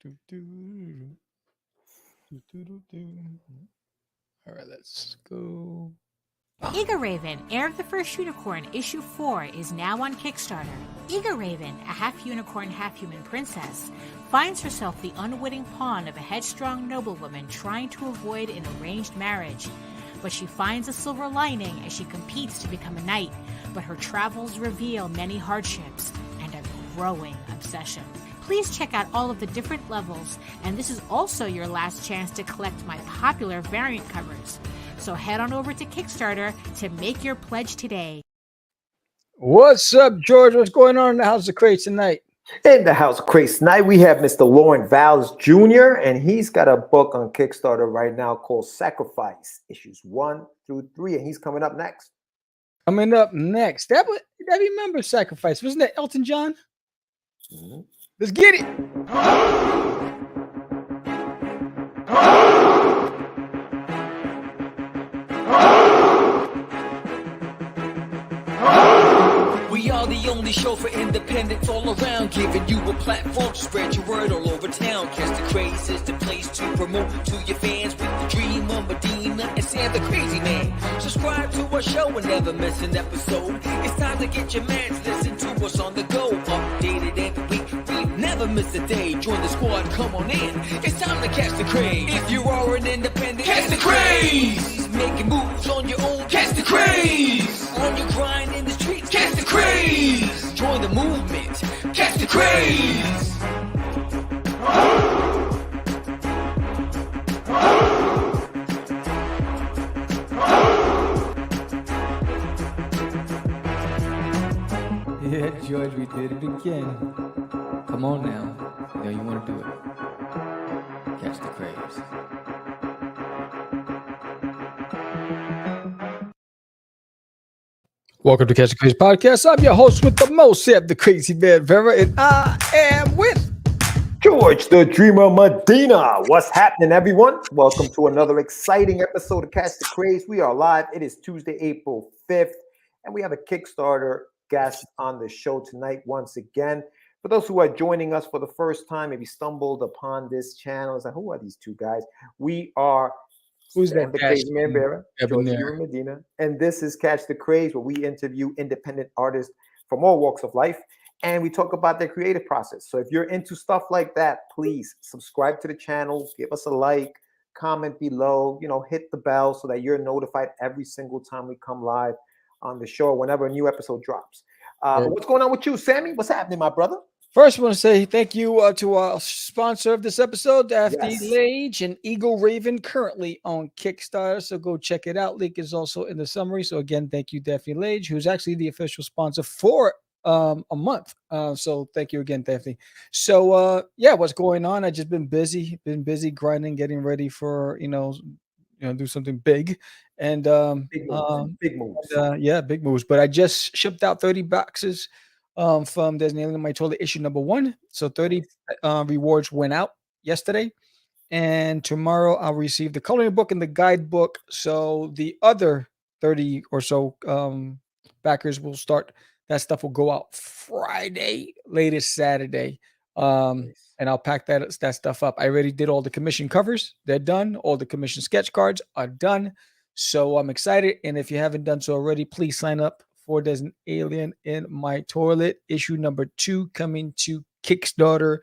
Do, do, do, do, do, do. All right, let's go. Eager Raven, Heir of the First Unicorn, Issue 4 is now on Kickstarter. Eager Raven, a half-unicorn, half-human princess, finds herself the unwitting pawn of a headstrong noblewoman trying to avoid an arranged marriage. But she finds a silver lining as she competes to become a knight, but her travels reveal many hardships and a growing obsession. Please check out all of the different levels, and this is also your last chance to collect my popular variant covers. So head on over to Kickstarter to make your pledge today. What's up, George? What's going on in the House of Craze tonight? In the House of Craze tonight, we have Mr. Lauren Valls Jr., and he's got a book on Kickstarter right now called Sacrifice, issues 1 through 3, and he's coming up next. Coming up next, I remember Sacrifice. Wasn't that Elton John? Mm-hmm. Let's get it. We are the only show for independents all around, giving you a platform to spread your word all over town. Catch the Craze is the place to promote to your fans with the Dreamer, Medina, and Sam the Crazy Man. Subscribe to our show and never miss an episode. It's time to get your mans, listen to us on the go. Updated every week, we never miss a day. Join the squad, come on in. It's time to catch the Craze. If you are an independent, catch the Craze. Making moves on your own, catch the Craze. On your grind in the streets, catch the Craze. Join the movement, catch the Craze. Yeah, George, we did it again. Come on now. You know you want to do it. Catch the Craze. Welcome to Catch the Craze Podcast. I'm your host with the most, Sam the Crazy Man Vera, and I am with George the Dreamer Medina. What's happening, everyone? Welcome to another exciting episode of Catch the Craze. We are live. It is Tuesday, April 5th, and we have a Kickstarter guest on the show tonight once again. For those who are joining us for the first time, maybe stumbled upon this channel, it's like, who are these two guys? We are Who's Sam that? the Crazy Man Vera, George the Debonair. Dreamer Medina, and this is Catch the Craze, where we interview independent artists from all walks of life, and we talk about their creative process. So if you're into stuff like that, please subscribe to the channel, give us a like, comment below, hit the bell so that you're notified every single time we come live on the show, whenever a new episode drops. What's going on with you, Sammy? What's happening, my brother? First, I want to say thank you to our sponsor of this episode, Daphne Yes. Lage and Eagle Raven, currently on Kickstarter. So go check it out. Link is also in the summary. So again, thank you, Daphne Lage, who's actually the official sponsor for a month. So thank you again, Daphne. So yeah, what's going on? I just been busy grinding, getting ready for do something big, and Big moves. yeah, big moves. But I just shipped out 30 boxes from There's an Alien in My Toilet issue number 1. So 30 rewards went out yesterday, and tomorrow I'll receive the coloring book and the guidebook. So the other 30 or so backers will start. That stuff will go out Friday, latest Saturday. And I'll pack that stuff up. I already did all the commission covers. They're done. All the commission sketch cards are done. So I'm excited. And if you haven't done so already, please sign up for There's an Alien in My Toilet, issue number 2, coming to Kickstarter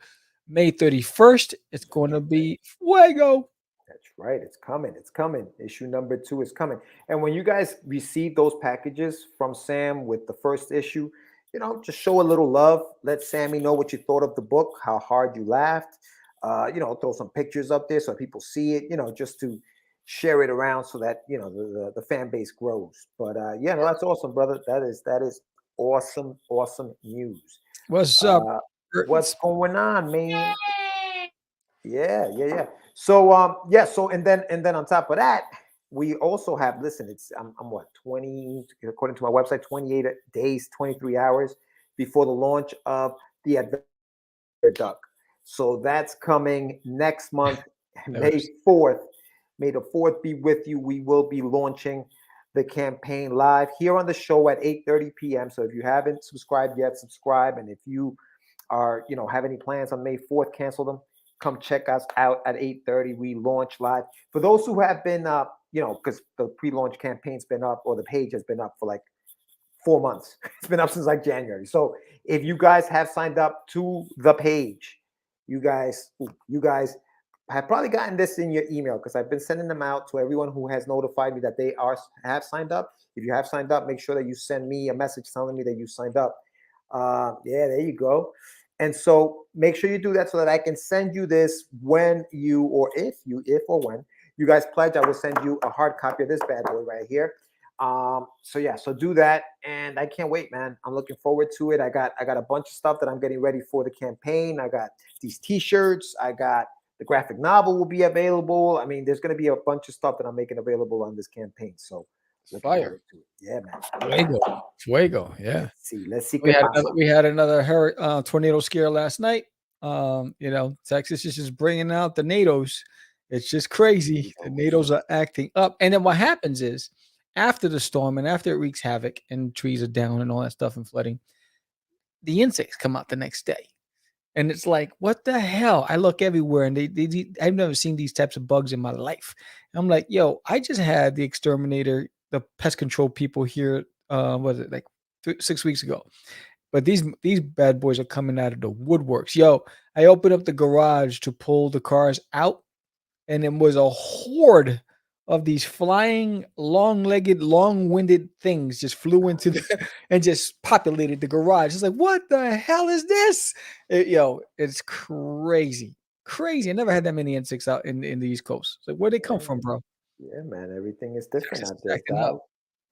May 31st. It's going to be fuego. That's right. It's coming. It's coming. Issue number 2 is coming. And when you guys receive those packages from Sam with the first issue, just show a little love. Let Sammy know what you thought of the book, how hard you laughed. Throw some pictures up there so people see it, just to share it around so that, the fan base grows. But that's awesome, brother. That is awesome, awesome news. What's up? What's going on, man? Yeah. So so and then on top of that, we also have, I'm what, 20, according to my website, 28 days, 23 hours before the launch of the Wonderduck. So that's coming next month, May 4th. May the 4th be with you. We will be launching the campaign live here on the show at 8:30 p.m. So if you haven't subscribed yet, subscribe. And if you are, have any plans on May 4th, cancel them. come check us out at 8:30. We launch live. For those who have been because the pre-launch campaign's been up, or the page has been up for like 4 months. It's been up since like January. So if you guys have signed up to the page, you guys have probably gotten this in your email, because I've been sending them out to everyone who has notified me that they have signed up. If you have signed up, make sure that you send me a message telling me that you signed up. Yeah, there you go. And so make sure you do that so that I can send you this when you, or if when you guys pledge, I will send you a hard copy of this bad boy right here. So do that, and I can't wait, man. I'm looking forward to it. I got a bunch of stuff that I'm getting ready for the campaign. I got these t-shirts. I got the graphic novel will be available. I mean, there's going to be a bunch of stuff that I'm making available on this campaign. So Fire. Yeah, man. Fuego. Yeah. Let's see. We had another tornado scare last night. Texas is just bringing out the NATOs. It's just crazy. The NATOs are acting up. And then what happens is, after the storm and after it wreaks havoc and trees are down and all that stuff and flooding, the insects come out the next day. And it's like, what the hell? I look everywhere, and I've never seen these types of bugs in my life. And I'm like, yo, I just had the exterminator, the pest control people here. Was it like 6 weeks ago? But these bad boys are coming out of the woodworks. Yo, I opened up the garage to pull the cars out, and it was a horde of these flying, long-legged, long-winded things just flew into and just populated the garage. It's like, what the hell is this? It's crazy. Crazy. I never had that many insects out in the East Coast. It's like, where'd they come from, bro? Yeah, man. Everything is different out there.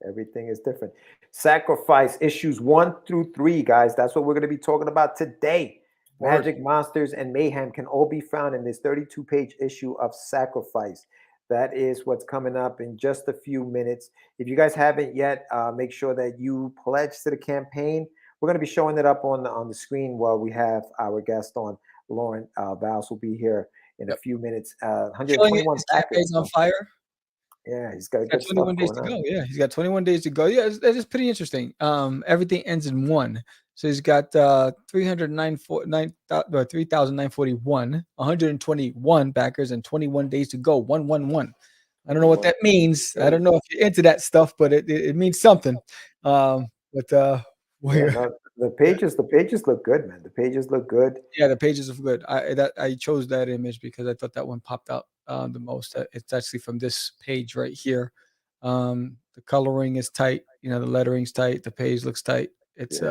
Everything is different. Sacrifice issues 1 through 3, guys. That's what we're going to be talking about today. Magic, monsters, and mayhem can all be found in this 32-page issue of Sacrifice. That is what's coming up in just a few minutes. If you guys haven't yet, make sure that you pledge to the campaign. We're going to be showing it up on the screen while we have our guest on. Lauren Valls will be here in a few minutes. 121 packets on fire. Yeah, he's got 21 days to go. Yeah, he's got 21 days to go. Yeah, that is pretty interesting. Everything ends in 1. So he's got 3,941, 121 backers, and 21 days to go. 111. I don't know what that means. I don't know if you're into that stuff, but it means something. The pages look good, man. The pages look good. Yeah, the pages are good. I chose that image because I thought that one popped out the most. It's actually from this page right here. The coloring is tight. The lettering's tight. The page looks tight. It's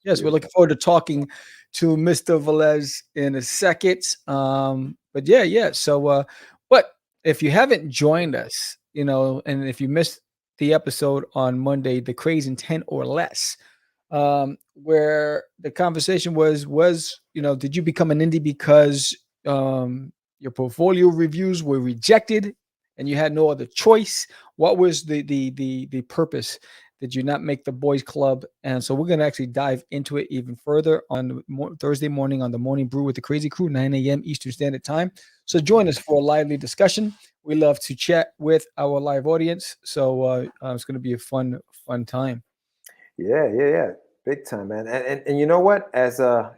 Yes, we're looking forward to talking to Mr. Velez in a second. But yeah. So, but if you haven't joined us, and if you missed the episode on Monday, the Craze in 10 or less, where the conversation was, did you become an indie because your portfolio reviews were rejected and you had no other choice? What was the purpose? Did you not make the boys club? And so we're going to actually dive into it even further on Thursday morning on the Morning Brew with the Crazy Crew, 9 a.m. Eastern Standard Time. So join us for a lively discussion. We love to chat with our live audience. So it's going to be a fun time. Yeah. Big time, man. And you know what?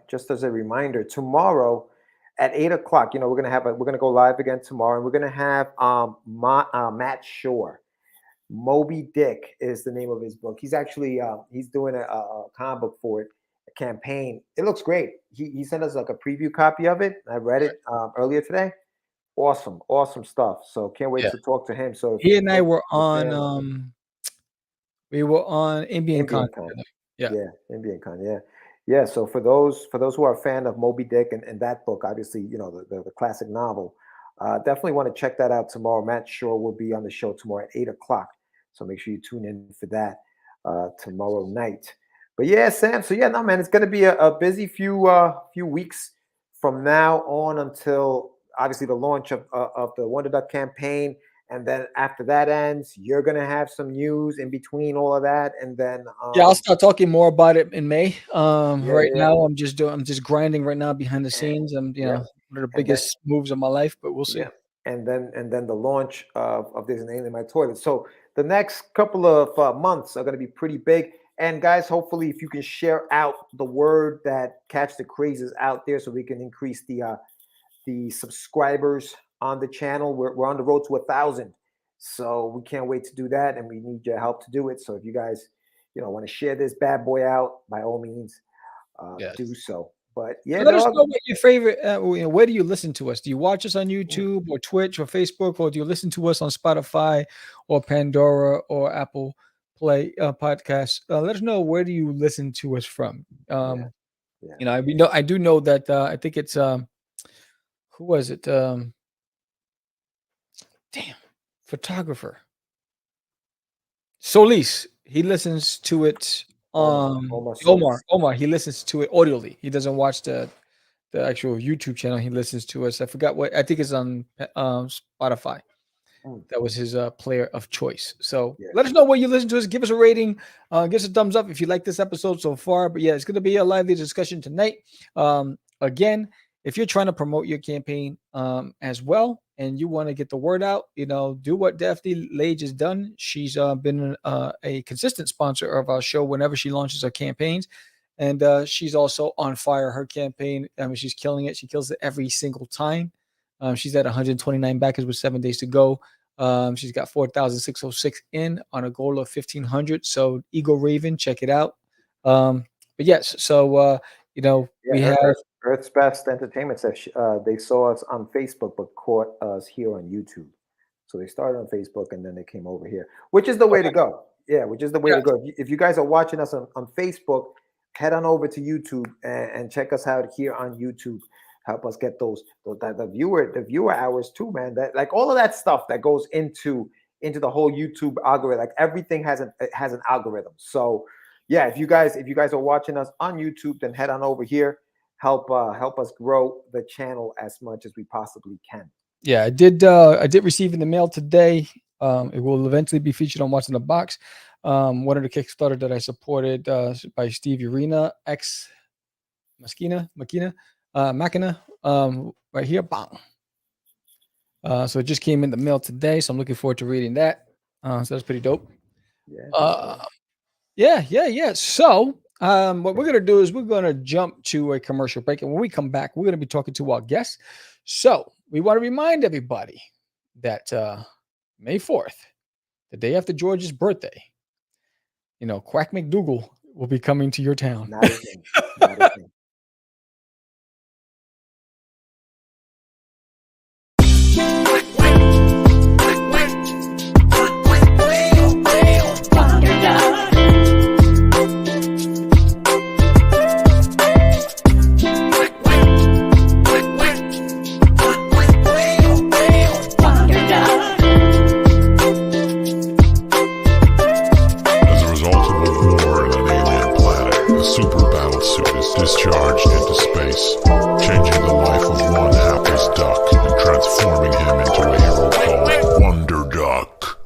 Just as a reminder, tomorrow at 8:00, we're gonna go live again tomorrow, and we're gonna have Matt Shore. Moby Dick is the name of his book. He's actually he's doing a comic book for it, a campaign. It looks great. He sent us like a preview copy of it. I read it earlier today. Awesome stuff. So can't wait to talk to him. So he and I were on Ambient Con. Yeah, Ambient Con. Yeah. So for those who are a fan of Moby Dick and that book, obviously, the classic novel, definitely want to check that out tomorrow. Matt Shore will be on the show tomorrow at 8:00. So make sure you tune in for that tomorrow night. But yeah, Sam. So yeah, no, man, it's going to be a busy few weeks from now on until obviously the launch of the Wonderduck campaign. And then after that ends, you're going to have some news in between all of that. And then I'll start talking more about it in May. Right now, I'm just grinding right now behind the scenes. I'm, one of the biggest moves of my life, but we'll see. Yeah. And then the launch of There's an Alien in My Toilet. So the next couple of months are going to be pretty big. And guys, hopefully, if you can share out the word that Catch the Craze is out there, so we can increase the the subscribers on the channel. We're on the road to 1,000. So we can't wait to do that, and we need your help to do it. So if you guys, want to share this bad boy out, by all means, Yes. do so. But yeah, Let us know dog. what your favorite. Where do you listen to us? Do you watch us on YouTube or Twitch or Facebook, or do you listen to us on Spotify or Pandora or Apple Play podcasts? Let us know, where do you listen to us from. Yeah. I do know that I think it's who was it? Damn, photographer Solis. He listens to it. Omar Solis. Omar. He listens to it audibly. He doesn't watch the actual YouTube channel. He listens to us. I forgot what. I think it's on Spotify. That was his player of choice. So let us know what you listen to us. Give us a rating. Give us a thumbs up if you like this episode so far. But yeah, it's going to be a lively discussion tonight. Again, if you're trying to promote your campaign as well, and you want to get the word out, do what Daphne Lage has done. She's been a consistent sponsor of our show whenever she launches her campaigns. And she's also on fire. Her campaign, she's killing it. She kills it every single time. She's at 129 backers with 7 days to go. She's got 4,606 in on a goal of 1,500. So Eagle Raven, check it out. But yes, so we have Earth's Best Entertainment says they saw us on Facebook but caught us here on YouTube. So they started on Facebook and then they came over here, which is the way to go. Yeah, which is the way to go. If you guys are watching us on Facebook, head on over to YouTube and check us out here on YouTube. Help us get the viewer hours too, man. That, like, all of that stuff that goes into the whole YouTube algorithm. Like, everything has an algorithm. So yeah, if you guys are watching us on YouTube, then head on over here. Help us grow the channel as much as we possibly can. Yeah, I did receive in the mail today. It will eventually be featured on What's in the Box. One of the Kickstarter that I supported by Steve Urena, ex Machina, right here. Bang. So it just came in the mail today, so I'm looking forward to reading that. So that's pretty dope. Yeah. So what we're gonna do is we're gonna jump to a commercial break, and when we come back, we're gonna be talking to our guests. So we want to remind everybody that May 4th, the day after George's birthday, Quack McDougal will be coming to your town. Not a thing. Not a thing. Discharged into space, changing the life of one hapless duck and transforming him into a hero called Wonderduck.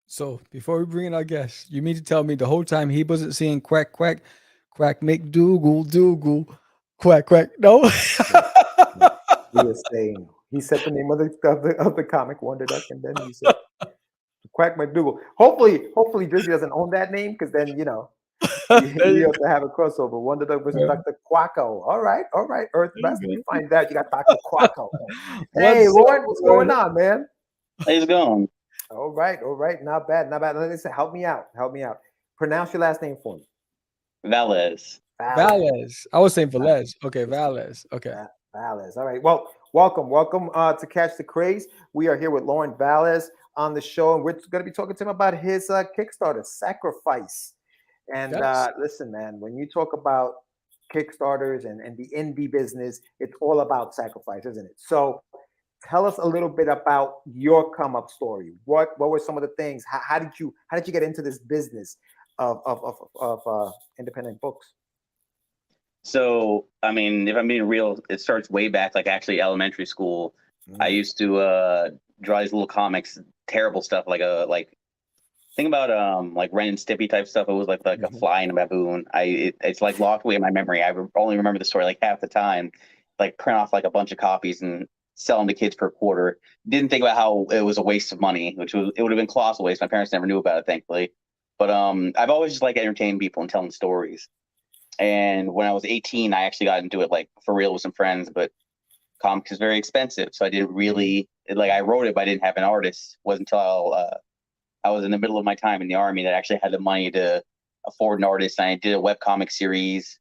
So before we bring in our guest, you mean to tell me the whole time he wasn't saying quack, quack, quack, McDougal, quack, quack? No. He was saying, he said the name of the comic Wonderduck, and then he said Quack McDougal. Hopefully Drizzy doesn't own that name, because then we have to have a crossover. Wonderduck versus Dr. Quacko. All right. Earth Best. Let me find that. You got Dr. Quacko. Hey, Lord, what's going on, man? How's it going? All right. Not bad. Listen, help me out. Pronounce your last name for me. Valles. I was saying Velez. Okay, Valles. Okay. Valles. All right. Well, welcome to Catch the Craze. We are here with Lauren Valles on the show, and we're going to be talking to him about his Kickstarter, Sacrifice. And listen, man, when you talk about Kickstarters and the indie business, it's all about sacrifice, isn't it? So tell us a little bit about your come up story. What were some of the things? How did you get into this business of independent books? So, I mean, if I'm being real, it starts way back, like actually elementary school. I used to draw these little comics, terrible stuff, think about like Ren and Stimpy type stuff. It was like a fly and a baboon. It's like locked away in my memory. I only remember the story like half the time. Like print off like a bunch of copies and sell them to kids for a quarter. Didn't think about how it was a waste of money, it would have been colossal waste. My parents never knew about it, thankfully. But I've always just liked entertaining people and telling stories. And when I was 18, I actually got into it like for real with some friends, but comics is very expensive. So I didn't really like, I wrote it, but I didn't have an artist. It wasn't until I was in the middle of my time in the Army that I actually had the money to afford an artist. And I did a webcomic series.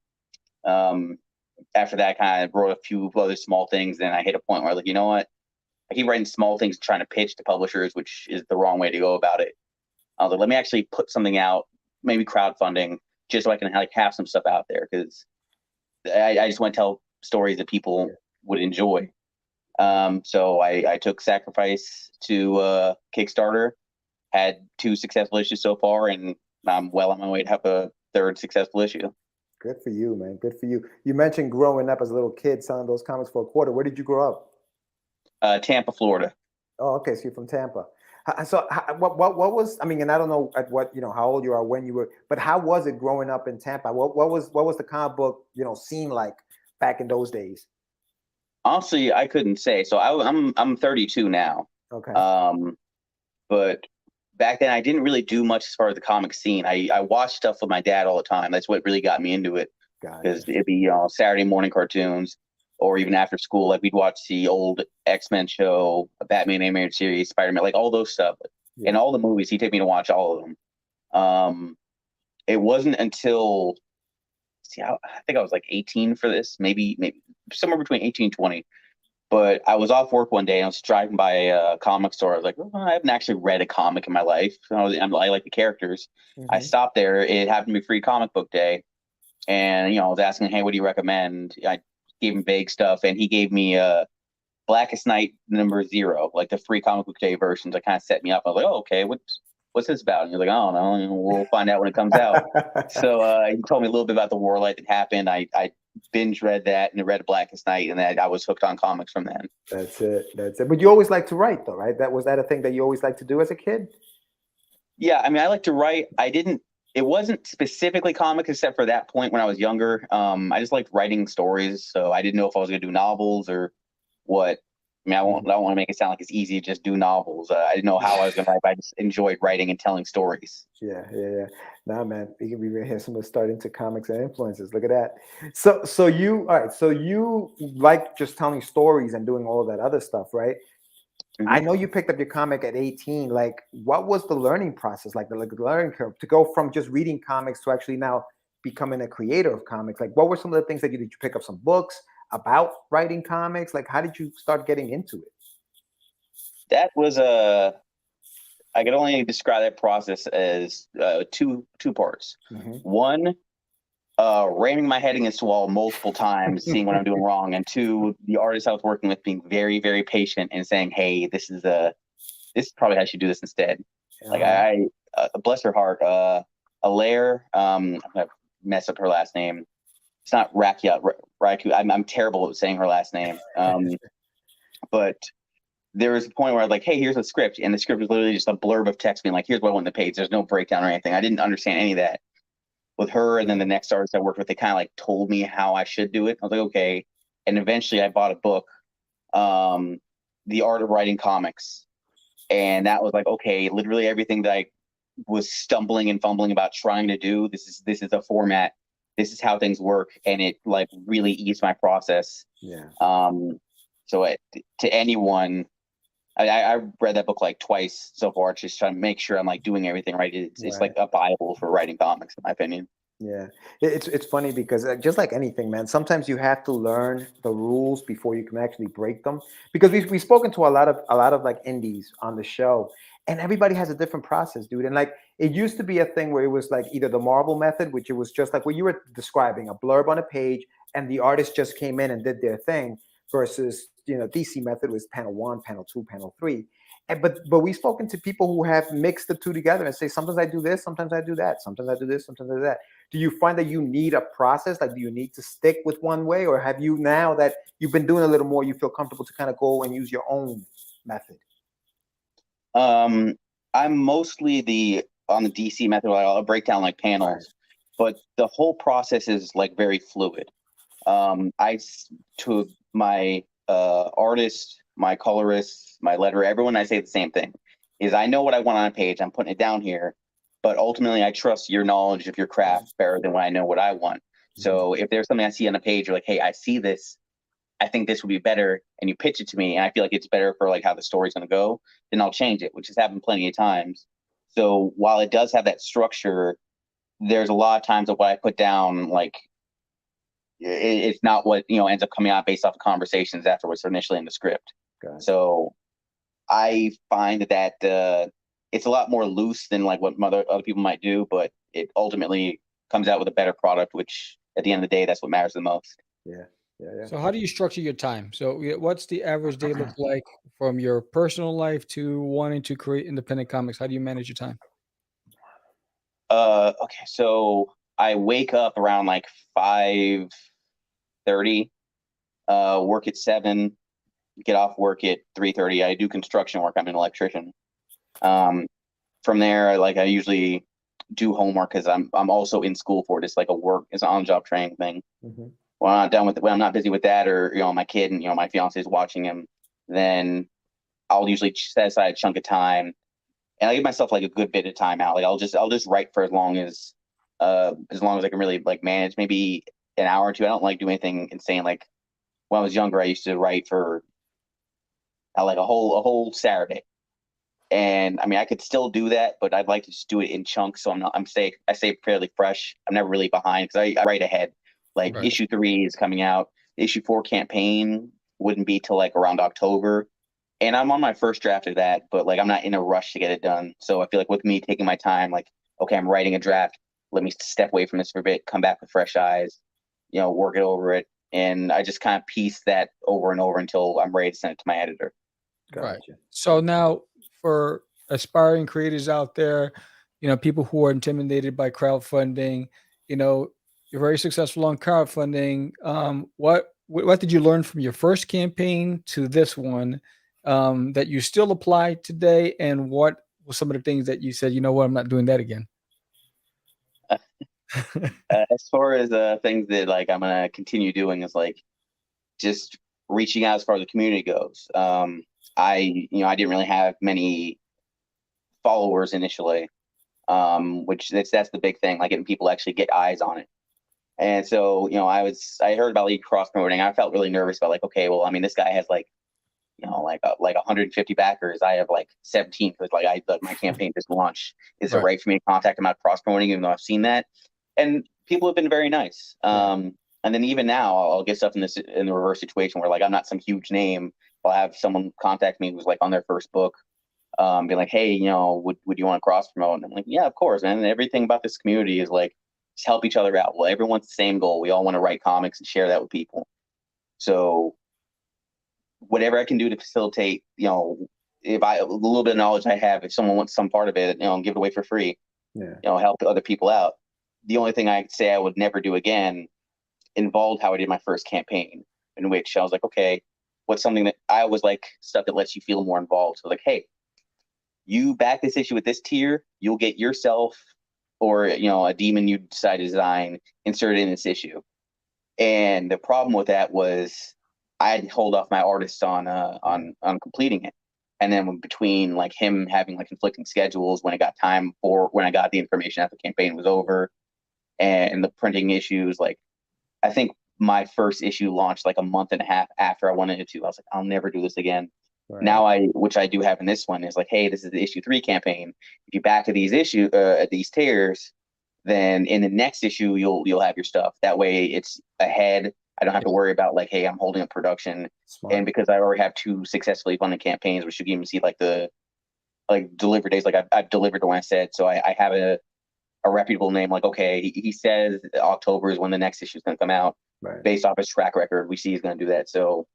After that, I kind of wrote a few other small things. Then I hit a point where I was like, you know what? I keep writing small things, trying to pitch to publishers, which is the wrong way to go about it. I was like, let me actually put something out, maybe crowdfunding, just so I can like have some stuff out there, because I just want to tell stories that people would enjoy. So I took Sacrifice to Kickstarter, had 2 successful issues so far, and I'm well on my way to have a 3rd successful issue. Good for you, man. Good for you. You mentioned growing up as a little kid selling those comics for a quarter. Where did you grow up? Tampa, Florida. Oh, okay. So you're from Tampa. So what was, I mean, and I don't know at what, how old you are, when you were, but how was it growing up in Tampa? What was the comic book, scene like back in those days? Honestly, I couldn't say. So I'm 32 now. Okay. But back then I didn't really do much as far as the comic scene. I watched stuff with my dad all the time. That's what really got me into it. Because it'd be Saturday morning cartoons, or even after school, like we'd watch the old X-Men show, Batman animated series, Spider-Man, like all those stuff. Yeah. And all the movies, he'd take me to watch all of them. It wasn't until, I think I was like 18 for this, maybe somewhere between 18 and 20. But I was off work one day and I was driving by a comic store. I was like, I haven't actually read a comic in my life. I like the characters. Mm-hmm. I stopped there. It happened to be free comic book day. And, I was asking, hey, what do you recommend? I gave him vague stuff, and he gave me Blackest Night #0, like the free comic book day versions. That kind of set me up. I was like, oh, okay, what's this about? And you're like, I don't know. We'll find out when it comes out. So he told me a little bit about the warlight that happened. I binge read that and read Blackest Night, and then I was hooked on comics from then. That's it. But you always like to write, though, right? Was that a thing that you always liked to do as a kid? Yeah, I mean, I like to write. It wasn't specifically comics, except for that point when I was younger. I just liked writing stories, so I didn't know if I was going to do novels or what. I mean, I don't want to make it sound like it's easy to just do novels. I didn't know how I was going to write, but I just enjoyed writing and telling stories. Yeah. Nah, man, we can hear someone start into comics and influences. Look at that. So you like just telling stories and doing all of that other stuff, right? Mm-hmm. I know you picked up your comic at 18. Like, what was the learning process, like the learning curve to go from just reading comics to actually now becoming a creator of comics? Like, what were some of the things that did you pick up some books about writing comics? Like, how did you start getting into it? That was I could only describe that process as two parts. Mm-hmm. One, ramming my head against the wall multiple times, seeing what I'm doing wrong, and 2, the artist I was working with being very, very patient and saying, "Hey, this is probably how you should do this instead." Like I bless her heart, Alaire, I'm gonna mess up her last name. It's not Rakia. I'm terrible at saying her last name. But there was a point where I was like, "Hey, here's a script," and the script was literally just a blurb of text being like, "Here's what I want on the page." There's no breakdown or anything. I didn't understand any of that. With her and then the next artist I worked with, they kind of like told me how I should do it. I was like, okay. And eventually I bought a book, The Art of Writing Comics. And that was like, okay, literally everything that I was stumbling and fumbling about trying to do, this is a format. This is how things work. And it like really eased my process. Yeah. So to anyone, I read that book like twice so far, just trying to make sure I'm like doing everything right. It's like a Bible for writing comics, in my opinion. Yeah, it's funny because just like anything, man, sometimes you have to learn the rules before you can actually break them. Because we've spoken to a lot of like indies on the show, and everybody has a different process, dude. And like it used to be a thing where it was like either the Marvel method, which it was just like what you were describing, a blurb on a page, and the artist just came in and did their thing, versus DC method was panel 1, panel 2, panel 3. But we've spoken to people who have mixed the two together and say, sometimes I do this, sometimes I do that, sometimes I do this, sometimes I do that. Do you find that you need a process? Like, do you need to stick with one way, or have you, now that you've been doing a little more, you feel comfortable to kind of go and use your own method? I'm mostly on the DC method. I'll break down like panels, but the whole process is like very fluid. To my artist, my colorist, my letterer, everyone, I say the same thing, is I know what I want on a page. I'm putting it down here. but ultimately I trust your knowledge of your craft better than when I know what I want. So if there's something I see on a page, you're like, hey, I see this, I think this would be better, and you pitch it to me, and I feel like it's better for like how the story's going to go, then I'll change it, which has happened plenty of times. So while it does have that structure, there's a lot of times that what I put down, like it's not what ends up coming out based off of conversations afterwards, initially in the script. So I find that it's a lot more loose than like what other people might do, but it ultimately comes out with a better product, which at the end of the day, that's what matters the most. Yeah. So how do you structure your time? So what's the average day look like from your personal life to wanting to create independent comics? How do you manage your time? Okay, so I wake up around like 5:30, work at 7, get off work at 3:30. I do construction work. I'm an electrician. From there, like I usually do homework because I'm also in school for it. It's like it's an on-job training thing. When I'm not done with it, when I'm not busy with that, or my kid and my fiance is watching him, then I'll usually set aside a chunk of time, and I give myself like a good bit of time out. Like I'll just write for as long as I can really like manage, maybe an hour or two. I don't like doing anything insane. Like when I was younger, I used to write for like a whole Saturday. And I mean, I could still do that, but I'd like to just do it in chunks. So I stay fairly fresh. I'm never really behind because I write ahead. Like issue 3 is coming out. The issue 4 campaign wouldn't be till like around October. And I'm on my first draft of that, but like I'm not in a rush to get it done. So I feel like with me taking my time, like, okay, I'm writing a draft. Let me step away from this for a bit, come back with fresh eyes, work it over it. And I just kind of piece that over and over until I'm ready to send it to my editor. Right. So now for aspiring creators out there, people who are intimidated by crowdfunding, you're very successful on crowdfunding. What did you learn from your first campaign to this one that you still apply today? And what were some of the things that you said, I'm not doing that again? As far as things that like I'm gonna continue doing is like just reaching out as far as the community goes. I didn't really have many followers initially, which that's the big thing, like getting people to actually get eyes on it. And so, I heard about lead cross promoting. I felt really nervous about like, okay, well, I mean, this guy has like 150 backers. I have like 17 because like my campaign just launched. Is it right for me to contact him about cross promoting, even though I've seen that? And people have been very nice. And then even now, I'll get stuff in the reverse situation where like I'm not some huge name. I'll have someone contact me who's like on their first book, be like, hey, would you want to cross promote? And I'm like, yeah, of course, man. And everything about this community is like, just help each other out. Well, everyone's the same goal. We all want to write comics and share that with people. So whatever I can do to facilitate, if a little bit of knowledge I have, if someone wants some part of it, give it away for free, help other people out. The only thing I could say I would never do again involved how I did my first campaign, in which I was like, okay, what's something that I always like stuff that lets you feel more involved. So like, hey, you back this issue with this tier, you'll get yourself or a demon you decide to design inserted in this issue. And the problem with that was I had to hold off my artists on completing it. And then between like him having like conflicting schedules when I got the information after the campaign was over, and the printing issues, like I think my first issue launched like a month and a half after I wanted it to. I was like, I'll never do this again. Right. Now which I do have in this one, is like, hey, this is the issue 3 campaign. If you back to these these tiers, then in the next issue you'll have your stuff. That way it's ahead. I don't have to worry about like, hey, I'm holding up production. Smart. And because I already have 2 successfully funded campaigns, which you can even see like the delivery days. Like I've delivered when I said, so I have a reputable name. Like, okay, he says October is when the next issue is going to come out. Right. Based off his track record, we see he's going to do that. So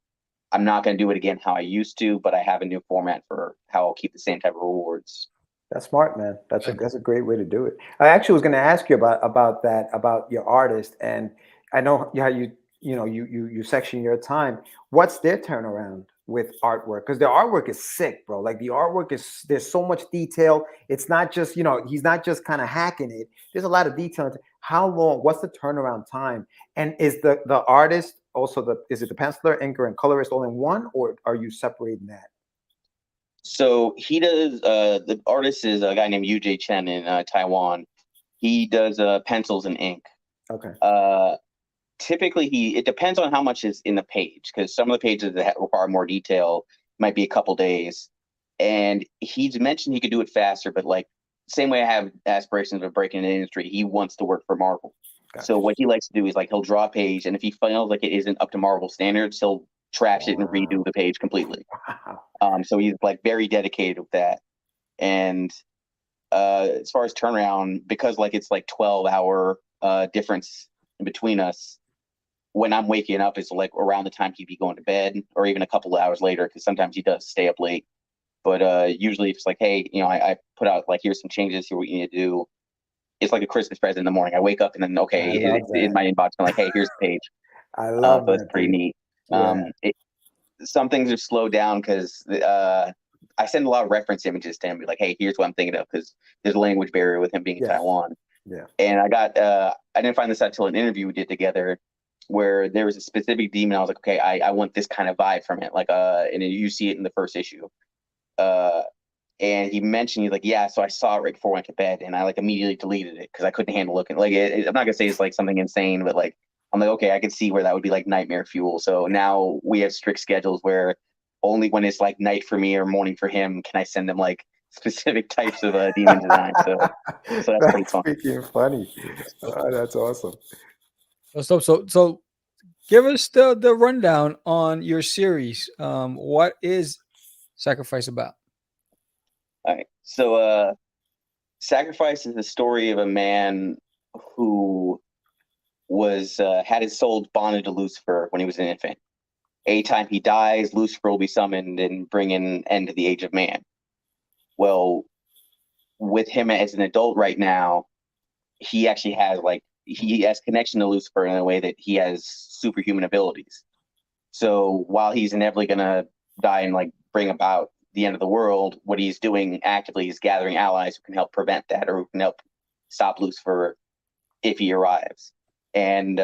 I'm not going to do it again how I used to, but I have a new format for how I'll keep the same type of rewards. That's smart, man. That's a great way to do it. I actually was going to ask you about that, about your artist, and I know how you section your time. What's their turnaround with artwork? Because the artwork is sick, bro. Like the artwork there's so much detail. It's not just, he's not just kind of hacking it. There's a lot of detail. How long? What's the turnaround time? And is the artist also is it the penciler, inker, and colorist all in one, or are you separating that? So he does. The artist is a guy named UJ Chen in Taiwan. He does pencils and ink. Okay. Typically, it depends on how much is in the page, because some of the pages that require more detail might be a couple days. And he's mentioned he could do it faster, but like same way I have aspirations of breaking the industry, he wants to work for Marvel. Gotcha. So what he likes to do is like he'll draw a page, and if he feels like it isn't up to Marvel standards, he'll trash it and redo the page completely. Wow. So he's like very dedicated with that. And as far as turnaround, because like it's like 12-hour difference in between us, when I'm waking up is like around the time he'd be going to bed, or even a couple of hours later, because sometimes he does stay up late. But usually it's like, hey, I put out like, here's some changes, here what you need to do. It's like a Christmas present in the morning. I wake up and then it's in my inbox. I'm like, hey, here's the page. I love that. That's pretty neat. Yeah. Some things are slowed down because I send a lot of reference images to him, be like, hey, here's what I'm thinking of, because there's a language barrier with him being in Taiwan. Yeah. And I didn't find this out until an interview we did together, where there was a specific demon. I was like, okay, I want this kind of vibe from it. Like, and you see it in the first issue. And he mentioned, he's like, yeah, so I saw it right before I went to bed, and I like immediately deleted it because I couldn't handle looking. Like, I'm not gonna say it's like something insane, but like, I'm like, okay, I can see where that would be like nightmare fuel. So now we have strict schedules where only when it's like night for me or morning for him can I send him like specific types of demon design. So that's pretty fun. Freaking funny. Oh, that's awesome. So give us the rundown on your series. What is Sacrifice about? All right. So Sacrifice is the story of a man who was had his soul bonded to Lucifer when he was an infant. Anytime he dies, Lucifer will be summoned and bring an end to the age of man. Well, with him as an adult right now, he actually has connection to Lucifer in a way that he has superhuman abilities. So while he's inevitably gonna die and like bring about the end of the world, what he's doing actively is gathering allies who can help prevent that, or who can help stop Lucifer if he arrives. And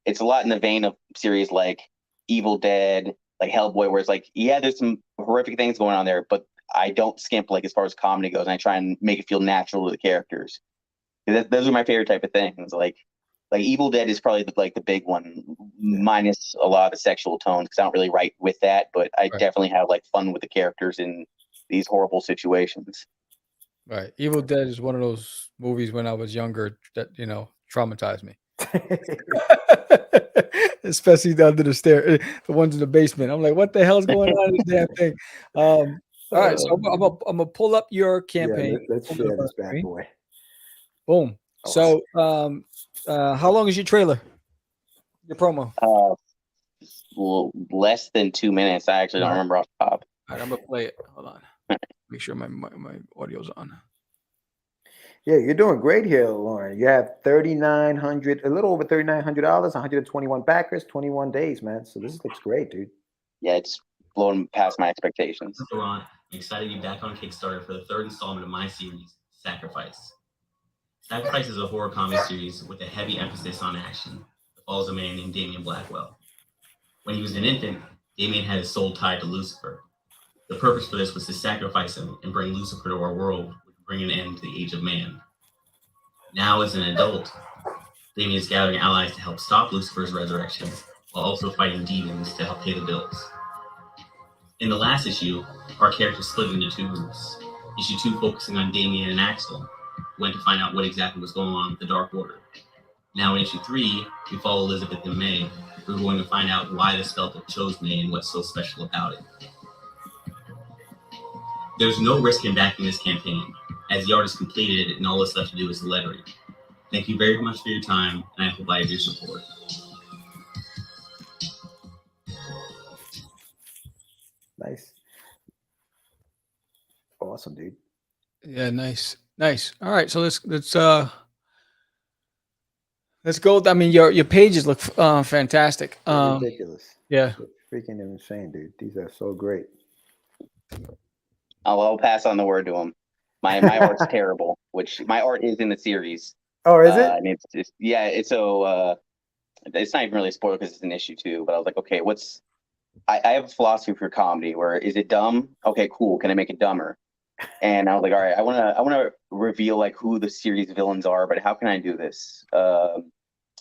it's a lot in the vein of series like Evil Dead, like Hellboy, where it's like, yeah, there's some horrific things going on there, but I don't skimp like as far as comedy goes, and I try and make it feel natural to the characters. Those are my favorite type of things. Like Evil Dead is probably the big one, minus a lot of the sexual tones, because I don't really write with that, but I definitely have like fun with the characters in these horrible situations. Right. Evil Dead is one of those movies when I was younger that traumatized me. Especially the under the stair, the ones in the basement. I'm like, what the hell's going on in this damn thing? All right, so I'm gonna pull up your campaign. Yeah, let's share this bad boy. Boom. So how long is your trailer? Your promo? Less than 2 minutes. I actually don't remember off the top. All right, I'm gonna play it. Hold on. Make sure my audio's on. Yeah, you're doing great here, Lauren. You have a little over $3,900, 121 backers, 21 days, man. So this looks great, dude. Yeah, it's blown past my expectations. I'm excited to be back on Kickstarter for the third installment of my series, Sacrifice. Sacrifice is a horror comedy series with a heavy emphasis on action. It follows a man named Damien Blackwell. When he was an infant, Damien had his soul tied to Lucifer. The purpose for this was to sacrifice him and bring Lucifer to our world, which would bring an end to the age of man. Now, as an adult, Damien is gathering allies to help stop Lucifer's resurrection, while also fighting demons to help pay the bills. In the last issue, our characters split into two groups. Issue 2 focusing on Damien and Axel, who went to find out what exactly was going on with the Dark Order. Now in issue 3, we follow Elizabeth and May. We're going to find out why the Skeleton chose May and what's so special about it. There's no risk in backing this campaign, as the art is completed and all that's left to do is the lettering. Thank you very much for your time, and I hope I have your support. Nice. Awesome, dude. Yeah, nice. All right, so let's go. I mean, your pages look fantastic. Ridiculous. Yeah. Freaking insane, dude. These are so great. I'll pass on the word to him. My art's terrible, which my art is in the series. Oh, is it? And it's just, it's not even really a spoiler because it's an issue 2. But I was like, okay, what's I have a philosophy for comedy where is it dumb? Okay, cool. Can I make it dumber? And I was like, all right, I wanna reveal like who the series villains are, but how can I do this?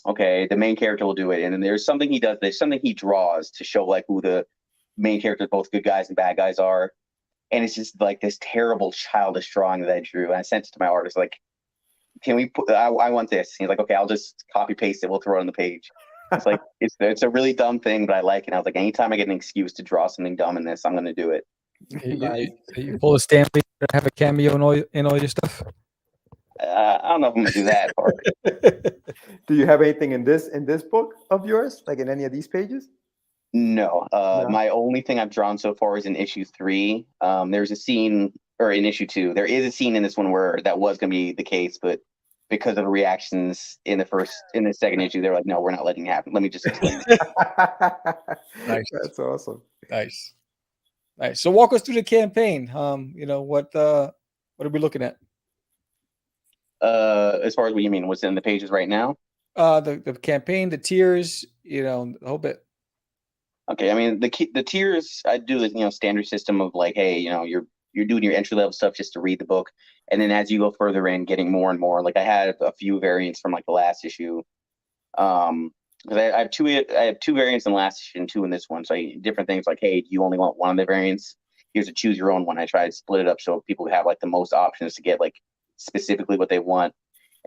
Okay, the main character will do it, and then there's something he does. There's something he draws to show like who the main characters, both good guys and bad guys, are. And it's just like this terrible childish drawing that I drew. And I sent it to my artist, like, can we put? I want this. He's like, okay, I'll just copy paste it. We'll throw it on the page. It's like it's a really dumb thing, but I like it. And I was like, anytime I get an excuse to draw something dumb in this, I'm gonna do it. You pull a Stanley, have a cameo in all your stuff. I don't know if I'm gonna do that part. Do you have anything in this book of yours, like in any of these pages? No, No. my only thing I've drawn so far is in issue 3. There's a scene, or in issue 2, there is a scene in this one where that was going to be the case, but because of the reactions in the second issue, they're like, no, we're not letting it happen. Let me just explain it. Nice. That's awesome. Nice. So walk us through the campaign. What are we looking at? As far as what you mean, what's in the pages right now? The campaign, the tiers, the whole bit. Okay, I mean the tiers. I do the standard system of like, hey, you're doing your entry level stuff just to read the book, and then as you go further in, getting more and more. Like I had a few variants from like the last issue, because I have two variants in the last issue and 2 in this one. So different things like, hey, do you only want one of the variants? Here's a choose your own one. I try to split it up so people have like the most options to get like specifically what they want.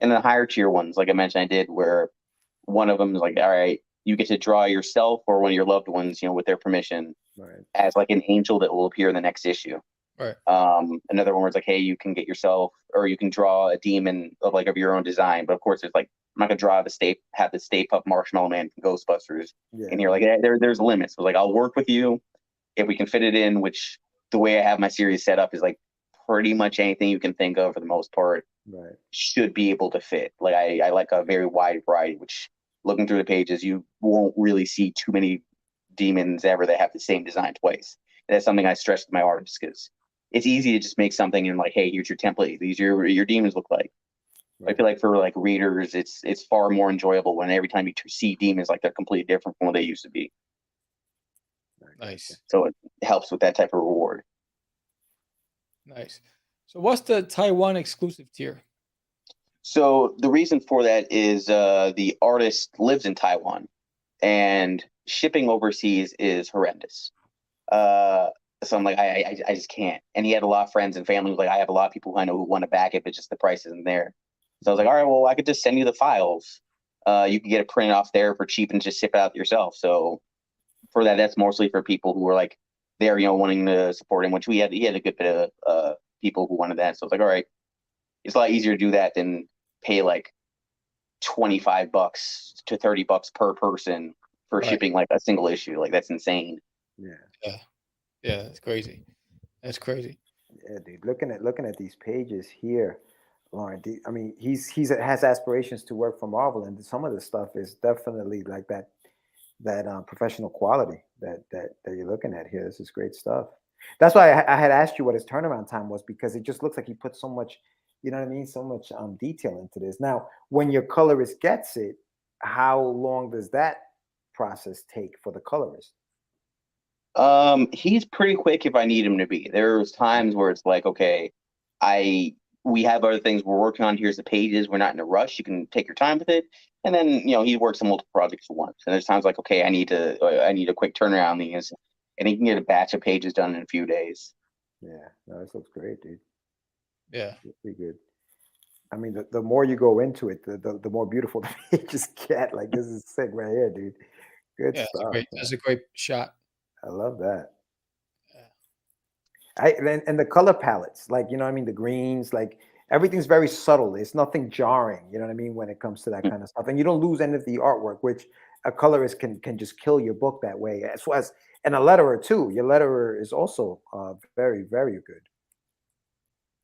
And the higher tier ones, like I mentioned, I did where one of them is like, all right, you get to draw yourself or one of your loved ones, with their permission, Right. as like an angel that will appear in the next issue. Right. Another one was like, hey, you can get yourself, or you can draw a demon of your own design. But of course, it's like, I'm not gonna draw have the Stay Puft Marshmallow Man from Ghostbusters. Yeah. And you're like, there's limits. But like, I'll work with you if we can fit it in. Which the way I have my series set up is like pretty much anything you can think of for the most part Right. should be able to fit. Like I like a very wide variety, which looking through the pages, you won't really see too many demons ever that have the same design twice. And that's something I stress with my artists because it's easy to just make something and like, hey, here's your template. These are your demons look like. Right. I feel like for like readers, it's far more enjoyable when every time you see demons, like they're completely different from what they used to be. Nice. So it helps with that type of reward. Nice. So what's the Taiwan exclusive tier? So the reason for that is the artist lives in Taiwan, and shipping overseas is horrendous. So I'm like, I just can't. And he had a lot of friends and family. Like, I have a lot of people who I know who want to back it, but just the price isn't there. So I was like, all right, well, I could just send you the files. You can get it printed off there for cheap and just ship it out yourself. So for that's mostly for people who are like there, wanting to support him. Which he had a good bit of people who wanted that. So I was like, all right, it's a lot easier to do that than pay like $25 to $30 per person for Right. shipping like a single issue. Like that's insane. Yeah. Yeah, that's crazy. Yeah, dude. Looking at these pages here, Lauren. I mean, he has aspirations to work for Marvel, and some of the stuff is definitely like that professional quality that you're looking at here. This is great stuff. That's why I had asked you what his turnaround time was, because it just looks like he put so much, you know what I mean, so much detail into this. Now, when your colorist gets it, how long does that process take for the colorist? He's pretty quick if I need him to be. There's times where it's like, okay, we have other things we're working on. Here's the pages. We're not in a rush. You can take your time with it. And then, he works on multiple projects at once. And there's times like, okay, I need a quick turnaround on these, and he can get a batch of pages done in a few days. Yeah, no, this looks great, dude. Yeah. Pretty good. I mean, the more you go into it, the more beautiful the pages get. Like, this is sick right here, dude. Good Yeah, stuff. that's a great shot. I love that. And the color palettes, like, you know what I mean, the greens, like everything's very subtle. It's nothing jarring, you know what I mean, when it comes to that kind of stuff. And you don't lose any of the artwork, which a colorist can just kill your book that way. As well as, and a letterer too. Your letterer is also very, very good.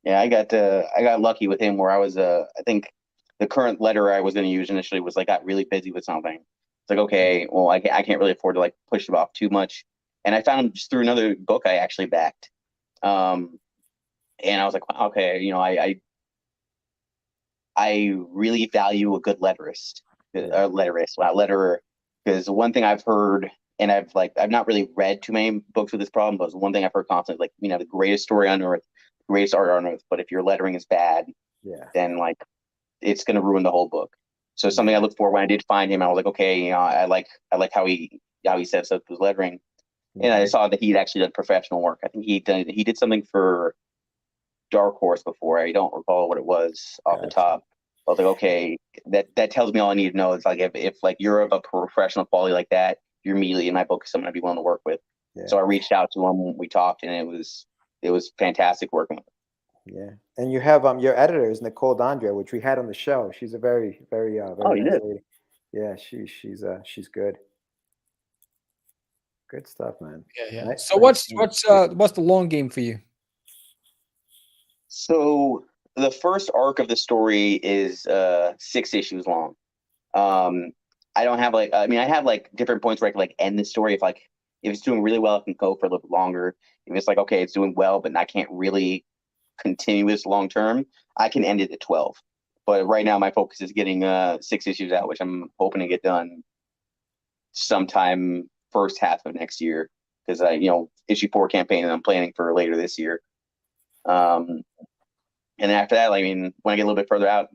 Yeah, I got lucky with him where I was I think the current letterer I was going to use initially was like got really busy with something. It's like, okay, well, I can't really afford to like push it off too much. And I found him just through another book I actually backed. And I was like, okay, I really value a good letterer. Because one thing I've heard and I've not really read too many books with this problem, but it's one thing I've heard constantly, like, the greatest story on earth, greatest art on earth, but if your lettering is bad, then like it's going to ruin the whole book. So something I looked for when I did find him, I was like, okay, I like how he sets up his lettering, and I saw that he'd actually done professional work. I think he did something for Dark Horse before. I don't recall what it was off the top. I was like, okay, that tells me all I need to know. It's like if like you're of a professional quality like that, you're immediately in my book someone I'd be willing to work with. So I reached out to him, we talked, and it was fantastic working with him. Yeah, and you have your editor is Nicole Dondre, which we had on the show. She's a very nice lady. Yeah, she's good. Good stuff, man. Yeah. Nice, So nice. what's the long game for you? So the first arc of the story is 6 issues long. I don't have I have like different points where I can like end the story if it's doing really well, I can go for a little bit longer. If it's like, okay, it's doing well, but I can't really continue this long term, I can end it at 12. But right now my focus is getting 6 issues out, which I'm hoping to get done sometime first half of next year, because issue 4 campaign and I'm planning for later this year. And after that, I mean, when I get a little bit further out,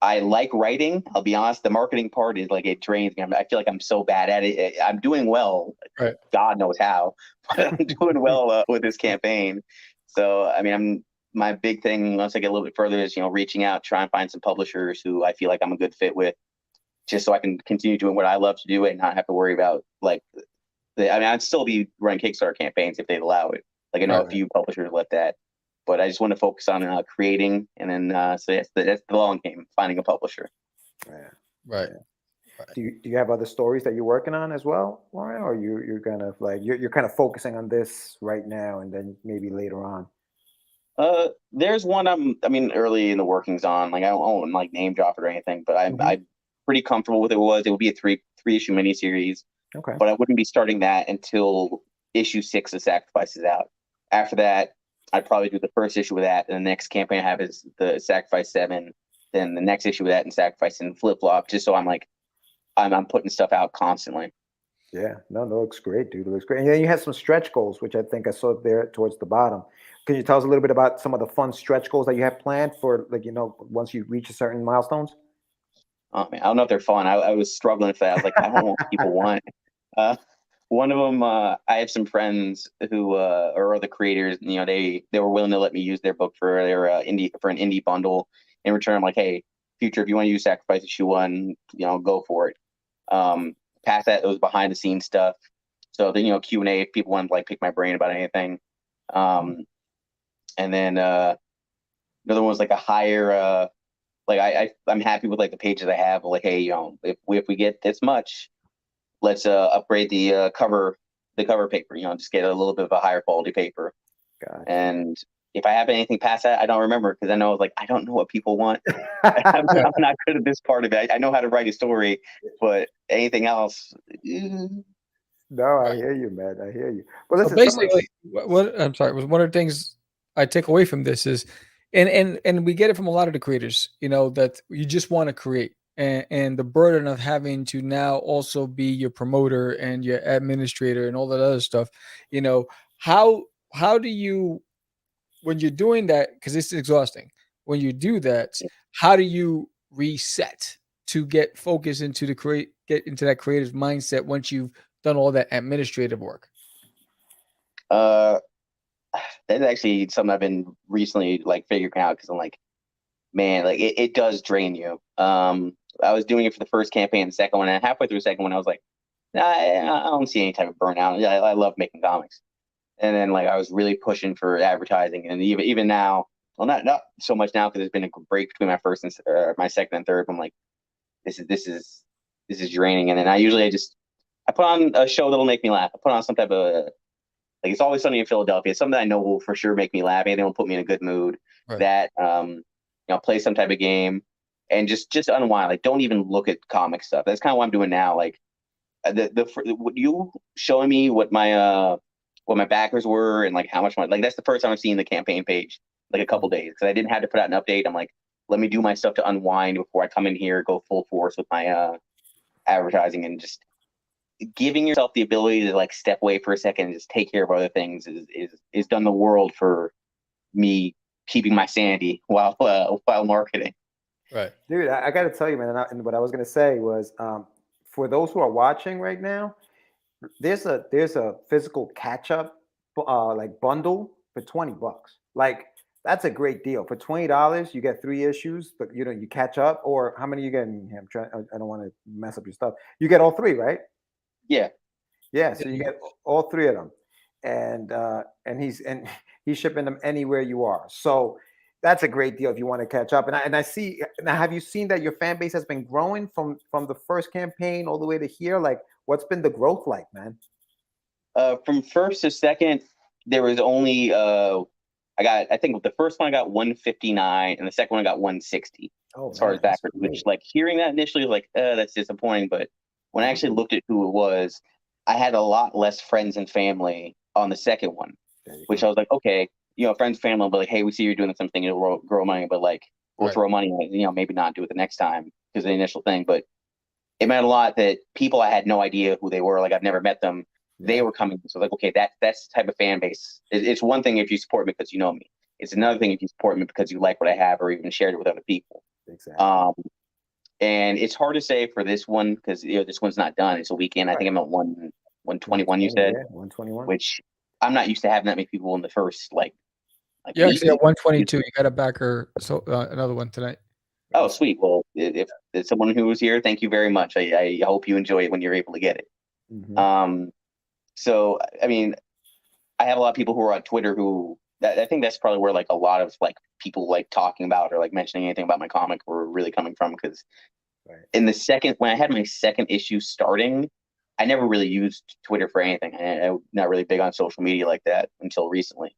I like writing. I'll be honest, the marketing part is like, it drains me. I feel like I'm so bad at it. I'm doing well. Right. God knows how, but I'm doing well with this campaign. So, I mean, my big thing once I get a little bit further is, reaching out, try and find some publishers who I feel like I'm a good fit with, just so I can continue doing what I love to do and not have to worry about I'd still be running Kickstarter campaigns if they'd allow it. Like I know a few publishers let that, but I just want to focus on creating, and then so that's the long game, finding a publisher. Right. Do you have other stories that you're working on as well, Warren, or you're kind of like you're kind of focusing on this right now, and then maybe later on? There's one I'm early in the workings on. Like I don't like name drop it or anything, but I'm pretty comfortable with it. It would be a three issue miniseries. Okay. But I wouldn't be starting that until issue 6 of Sacrifice is out. After that, I'd probably do the first issue with that, and the next campaign I have is the Sacrifice 7. Then the next issue with that and Sacrifice and flip flop, just so I'm putting stuff out constantly. Yeah, no, that looks great, dude. It looks great. And then you have some stretch goals, which I think I saw there towards the bottom. Can you tell us a little bit about some of the fun stretch goals that you have planned for, once you reach a certain milestones? Oh man, I don't know if they're fun. I was struggling with that. I was like, I don't know what people want. One of them, I have some friends who are the creators. They were willing to let me use their book for their an indie bundle. In return, I'm like, hey, future, if you want to use Sacrifice issue 1, go for it. Past that, it was behind the scenes stuff. So then Q&A if people want to pick my brain about anything. And then another one was like a higher. I'm happy with the pages I have. Like, hey, if we get this much, let's upgrade the cover paper. Just get a little bit of a higher quality paper. Gotcha. And if I have anything past that, I don't remember, because I know I don't know what people want. I'm not good at this part of it. I know how to write a story, but anything else. No, I hear you, man. I hear you. Well, listen, so basically, I'm sorry. One of the things I take away from this is, and we get it from a lot of the creators, that you just want to create, and the burden of having to now also be your promoter and your administrator and all that other stuff. How do you, when you're doing that, because it's exhausting, when you do that, how do you reset to get focused into get into that creative mindset once you've done all that administrative work? That's actually something I've been recently figuring out, because I'm like, man, it does drain you. I was doing it for the first campaign, the second one, and halfway through the second one, I was like, nah, I don't see any type of burnout. I love making comics. And then I was really pushing for advertising, and even now, well, not so much now, because there's been a break between my first and my second and third. I'm like, this is draining. And then I put on a show that'll make me laugh. I put on some type of It's Always Sunny in Philadelphia. It's something I know will for sure make me laugh. Anything will put me in a good mood. Right. That play some type of game and just unwind. Don't even look at comic stuff. That's kind of what I'm doing now. You showing me what my backers were and how much money. That's the first time I've seen the campaign page a couple days, because I didn't have to put out an update. I'm like, let me do my stuff to unwind before I come in here, go full force with my advertising, and just giving yourself the ability to like step away for a second and just take care of other things is done the world for me keeping my sanity while marketing. Right. Dude, I got to tell you, man, and what I was going to say was, for those who are watching right now, there's a physical catch up like bundle for $20. Like that's a great deal. For $20, you get 3 issues, but you catch up. Or how many you getting? I don't want to mess up your stuff. You get all 3, right? Yeah. Yeah. So you get all 3 of them, and he's shipping them anywhere you are. So that's a great deal if you want to catch up. And I see now. Have you seen that your fan base has been growing from the first campaign all the way to here? Like, what's been the growth like, man? From first to second, there was only I think the first one I got 159 and the second one I got 160 as far as backwards, which like hearing that initially was like, that's disappointing. But when I actually looked at who it was, I had a lot less friends and family on the second one, which I was like, okay, friends, family will be like, hey, we see you're doing something, it'll grow money, but like we'll throw money at it, maybe not do it the next time because the initial thing. But it meant a lot that people I had no idea who they were, like I've never met them. They were coming. So like, okay, that's the type of fan base. It's one thing if you support me because you know me. It's another thing if you support me because you like what I have or even shared it with other people. Exactly. And it's hard to say for this one because this one's not done. It's a weekend. I think I'm at 121. You said 121, which I'm not used to having that many people in the first like. Yeah, actually at 122. You got a backer. So another one tonight. Oh, sweet. Well, if it's someone who was here, thank you very much. I hope you enjoy it when you're able to get it. Mm-hmm. So, I mean, I have a lot of people who are on Twitter who I think that's probably where like a lot of like people like talking about or like mentioning anything about my comic were really coming from. Because in the when I had my second issue starting, I never really used Twitter for anything. I'm not really big on social media like that until recently.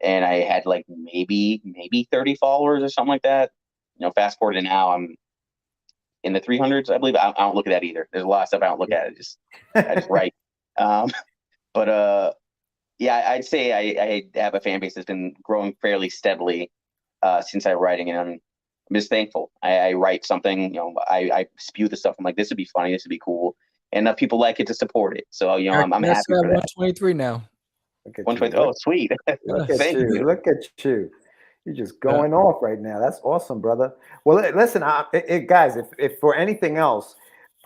And I had like maybe 30 followers or something like that. Fast forward to now, I'm in the 300s, I believe. I don't look at that either. There's a lot of stuff I don't look at. I just write. But yeah, I'd say I have a fan base that's been growing fairly steadily since I'm writing, and I'm just thankful. I write something, I spew the stuff. I'm like, this would be funny, this would be cool, and enough people like it to support it. So I'm happy for that. 123 now. 123. Oh, sweet. Look at you. Look at you. You're just going off right now. That's awesome, brother. Well, listen, guys, if for anything else,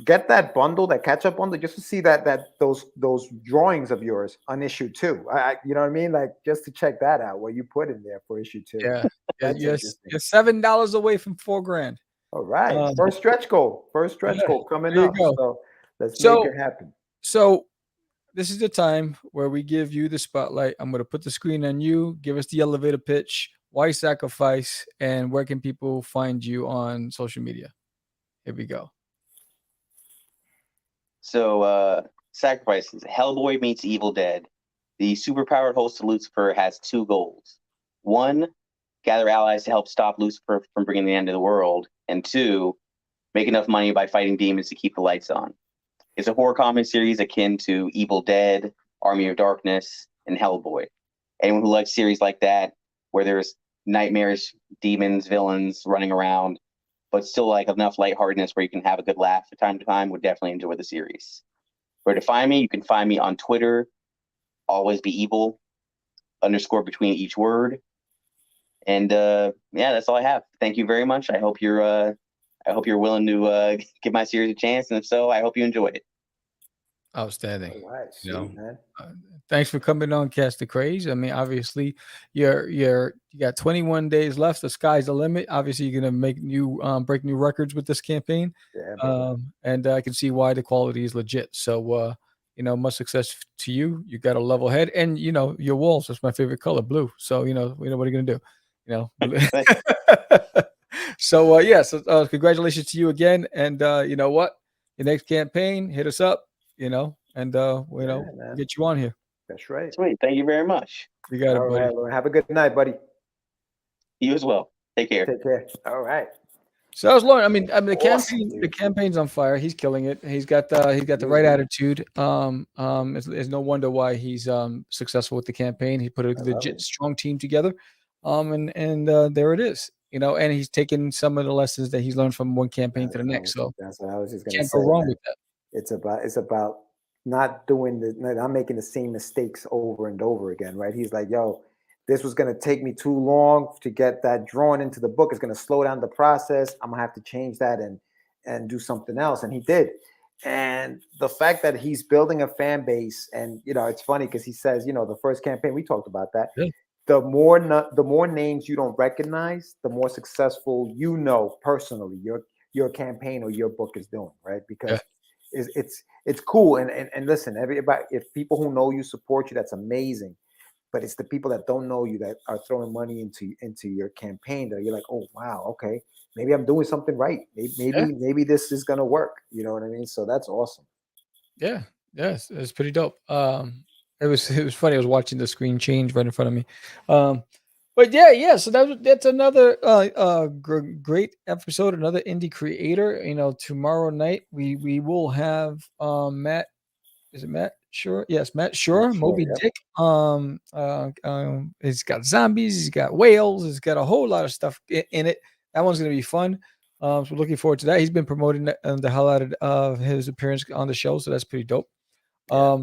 get that bundle, that catch-up bundle, just to see those drawings of yours on issue 2. You know what I mean? Like just to check that out, what you put in there for issue 2. Yeah. You're $7 away from $4,000. All right. First stretch goal coming up. Go. So let's make it happen. So this is the time where we give you the spotlight. I'm going to put the screen on you. Give us the elevator pitch. Why sacrifice? And where can people find you on social media? Here we go. So, sacrifices. Hellboy meets Evil Dead. The superpowered host of Lucifer has 2 goals. 1, gather allies to help stop Lucifer from bringing the end of the world. And 2, make enough money by fighting demons to keep the lights on. It's a horror comedy series akin to Evil Dead, Army of Darkness, and Hellboy. Anyone who likes series like that, where there's nightmarish demons, villains running around, but still like enough lightheartedness where you can have a good laugh from time to time, would definitely enjoy the series. Where to find me, you can find me on Twitter, always be evil, _ between each word. And yeah, that's all I have. Thank you very much. I hope you're willing to give my series a chance, and if so, I hope you enjoy it. Outstanding. All right, man. Thanks for coming on, Cast the Craze. I mean, obviously, you got 21 days left. The sky's the limit. Obviously, you're gonna make break new records with this campaign. Yeah, and I can see why the quality is legit. So, much success to you. You got a level head, and your walls. That's my favorite color, blue. So, what are you gonna do? So, So congratulations to you again. And you know what? Your next campaign, hit us up. And get you on here. That's right. Sweet. Thank you very much. You got it, All buddy. right, well, have a good night, buddy. You as well. Take care. Take care. All right. So I was learning. I mean, the Awesome, the campaign's on fire. He's killing it. He's got the right attitude. It's no wonder why he's successful with the campaign. He put a legit strong team together. And there it is. And he's taken some of the lessons that he's learned from one campaign to the next. So that's what I was just gonna can't say. go wrong Man. with that. It's about not making the same mistakes over and over again, right? He's like, yo, this was going to take me too long to get that drawn into the book. It's going to slow down the process. I'm going to have to change that and do something else. And he did. And the fact that he's building a fan base, and it's funny because he says, the first campaign, we talked about that. Yeah. The more names you don't recognize, the more successful personally your campaign or your book is doing, right? Because it's cool. And listen, everybody, if people who know you support you, that's amazing. But it's the people that don't know you that are throwing money into your campaign that you're like, oh wow, okay, maybe I'm doing something right. Maybe this is gonna work. You know what I mean? So that's awesome. Yeah, yes, it's pretty dope. It was funny. I was watching the screen change right in front of me. But yeah. So that's another great episode. Another indie creator. Tomorrow night we will have Matt. Is it Matt? Sure. Yes, Matt. Sure. Moby Yep. Dick. He's got zombies. He's got whales. He's got a whole lot of stuff in it. That one's gonna be fun. So we're looking forward to that. He's been promoting the hell out of his appearance on the show, so that's pretty dope. Yeah.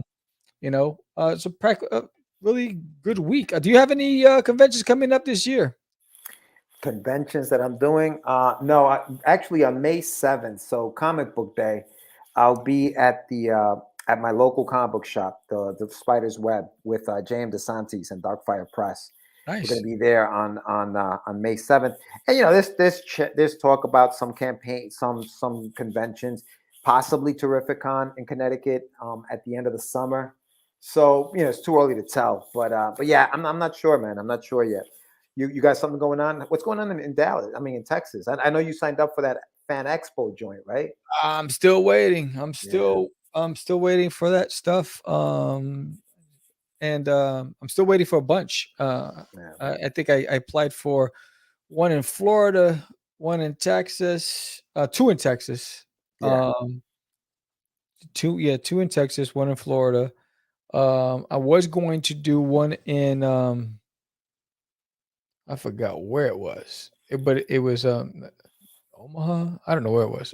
It's a really good week. Do you have any conventions coming up this year? Conventions that I'm doing? No, actually on May 7th, so Comic Book Day, I'll be at the at my local comic book shop, the Spider's Web, with J.M. DeSantis and Darkfire Press. Nice. We're going to be there on May 7th, and there's talk about some campaigns, some conventions, possibly Terrificon in Connecticut at the end of the summer. So it's too early to tell, but yeah, I'm not sure, man. I'm not sure yet. You got something going on? What's going on in Dallas? I mean, in Texas. I know you signed up for that Fan Expo joint, right? I'm still waiting. I'm still waiting for that stuff. And I'm still waiting for a bunch. I think I applied for one in Florida, one in Texas, two in Texas. Yeah. Two in Texas, one in Florida. I was going to do one in I forgot where it was. But it was Omaha. I don't know where it was.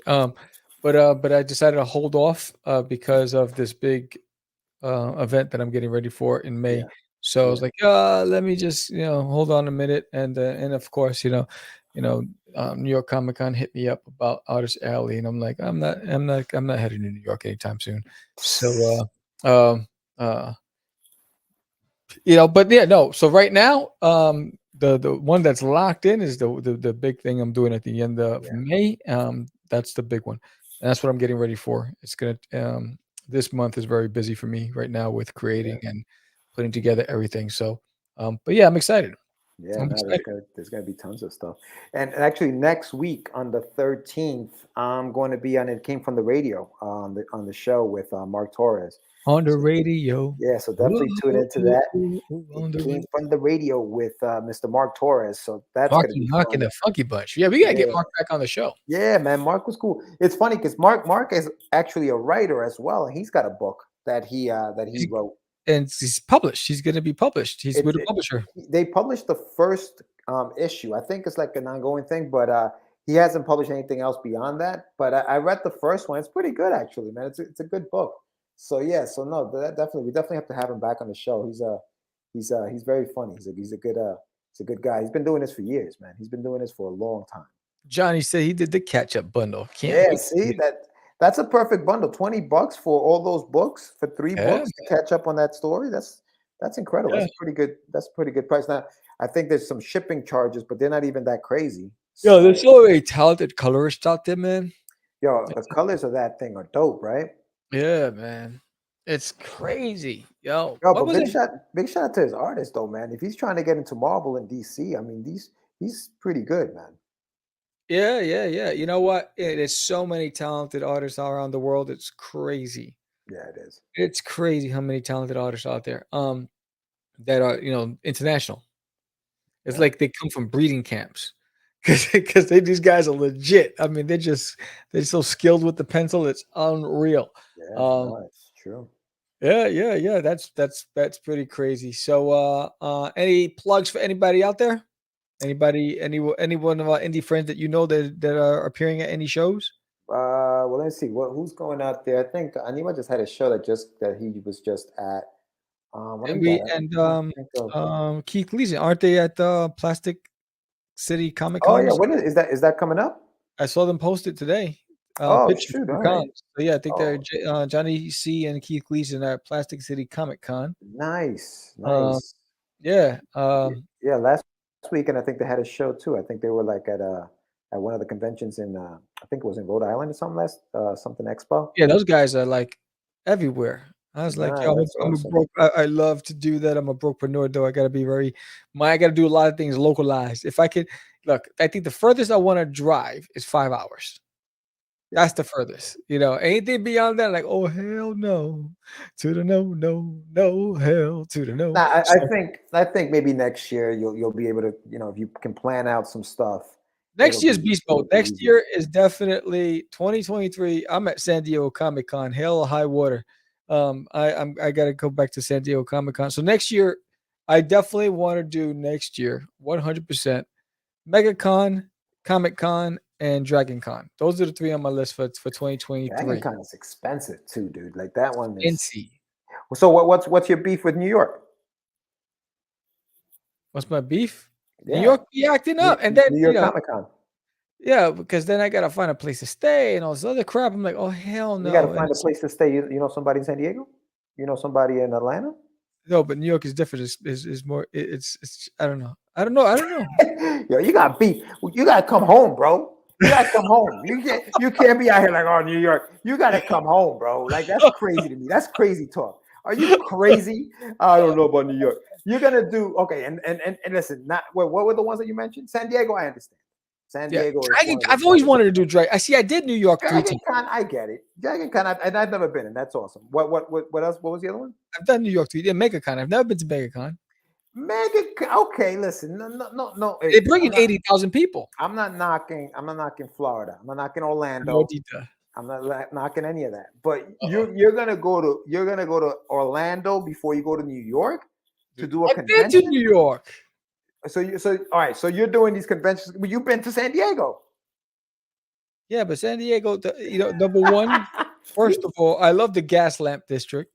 But I decided to hold off because of this big event that I'm getting ready for in May. Yeah. So I was like, let me just hold on a minute, and of course New York Comic Con hit me up about Artist Alley, and I'm like, I'm not heading to New York anytime soon. So but yeah, no. So right now, the one that's locked in is the big thing I'm doing at the end of May. That's the big one, and that's what I'm getting ready for. It's gonna this month is very busy for me right now with creating and putting together everything. So, but yeah, I'm excited. Yeah, I'm no, excited. there's gonna be tons of stuff. And actually next week on the 13th, I'm going to be on It Came From the Radio on the show with Mark Torres. On the radio. Yeah, so definitely tune into that. On It the came from the radio with Mr. Mark Torres. So that's gonna be Mark fun. and the Funky Bunch. Yeah, we gotta get Yeah. Mark back on the show. Yeah, man, Mark was cool. It's funny because Mark is actually a writer as well, and he's got a book that he wrote. And he's published. He's gonna be published. He's with a publisher. They published the first issue. I think it's like an ongoing thing, but he hasn't published anything else beyond that. But I read the first one. It's pretty good, actually, man. It's a good book. So yeah, so no, we definitely have to have him back on the show. He's very funny. He's a good guy. He's been doing this for years, man. He's been doing this for a long time. Johnny said he did the catch-up bundle. Can't Yeah, wait. see that's a perfect bundle. $20 for all those books, for 3 books to catch up on that story. That's incredible. Yeah. That's pretty good. That's a pretty good price. Now, I think there's some shipping charges, but they're not even that crazy. Yo, there's so many talented colorists out there, man. Yo, the colors of that thing are dope, right? Yeah, man. It's crazy. Yo, Yo, what but was it? big shout out to his artist though, man. If he's trying to get into Marvel and DC, I mean, he's pretty good, man. Yeah. You know what? There's so many talented artists all around the world. It's crazy. Yeah, it is. It's crazy how many talented artists out there. That are international. It's Yeah. like they come from breeding camps because these guys are legit. I mean, they're so skilled with the pencil. It's unreal. Yeah, Um, no, it's true. yeah. That's pretty crazy. So, any plugs for anybody out there? Anybody, any one of our indie friends that that are appearing at any shows? Well, let's see. Who's going out there? I think Anima just had a show that he was just at. What And is that? we I'm and trying to think of. Keith Leeson, aren't they at the Plastic City Comic Oh Con yeah, or when something? is that coming up? I saw them posted today. Oh Pictures shoot! from All right. cons. So yeah, I think they're Oh, Johnny C and Keith Leeson at Plastic City Comic Con. nice, Um, nice. yeah. Yeah, last weekend I think they had a show too. I think they were like at one of the conventions in I think it was in Rhode Island or something last something expo. Yeah, those guys are like everywhere. I was like, Nah, yo, that's I'm a awesome. broke. I love to do that. I'm a brokepreneur, though. I gotta be very. I gotta do a lot of things localized. If I could look, I think the furthest I want to drive is 5 hours. Yeah. That's the furthest. Anything beyond that, like, oh hell no, to the no, no, no, hell to the no. Nah, So I think maybe next year you'll be able to, if you can plan out some stuff, next year's beast it'll mode. be Next easier. year is definitely 2023. I'm at San Diego Comic Con. Hell or high water. I gotta go back to San Diego Comic Con. So next year, I definitely want to do next year 100% MegaCon, Comic Con, and Dragon Con. Those are the three on my list for Dragon 2023. Con is expensive too, dude. Like that one is. NC. So what's your beef with New York? What's my beef? New Yeah, York be acting up, and then New York Comic Con. yeah, because then I gotta find a place to stay and all this other crap. I'm like, oh hell You got to no, and find a it's place to stay. You know somebody in San Diego? You know somebody in Atlanta? no, but New York is different. Is more. It's. I don't know. I don't know. I don't know. Yo, you got beef. You got to come home, bro. You got to come home. You can't be out here like, oh, New York. You got to come home, bro. Like that's crazy to me. That's crazy talk. Are you crazy? I don't know about New York. You're gonna do okay. And listen, not what were the ones that you mentioned? San Diego, I understand. San Yeah, Diego is Dragon. one of the I've always toughest. wanted to do Dragon. I did New York 3 Dragon times. Con, I get it. Dragon Con, and I've never been in. That's awesome. What else? What was the other one? I've done New York 3. Yeah, MegaCon. I've never been to MegaCon. Mega. Okay, listen. No. They Hey, bring in 80,000 people. I'm not knocking. I'm not knocking Florida. I'm not knocking Orlando. Maldita. I'm not knocking any of that. But Uh-oh. you're gonna go to Orlando before you go to New York to do a I've been to convention. New York. So all right. So you're doing these conventions. Well, you've been to San Diego. Yeah, but San Diego, number one, first of all, I love the gas lamp district.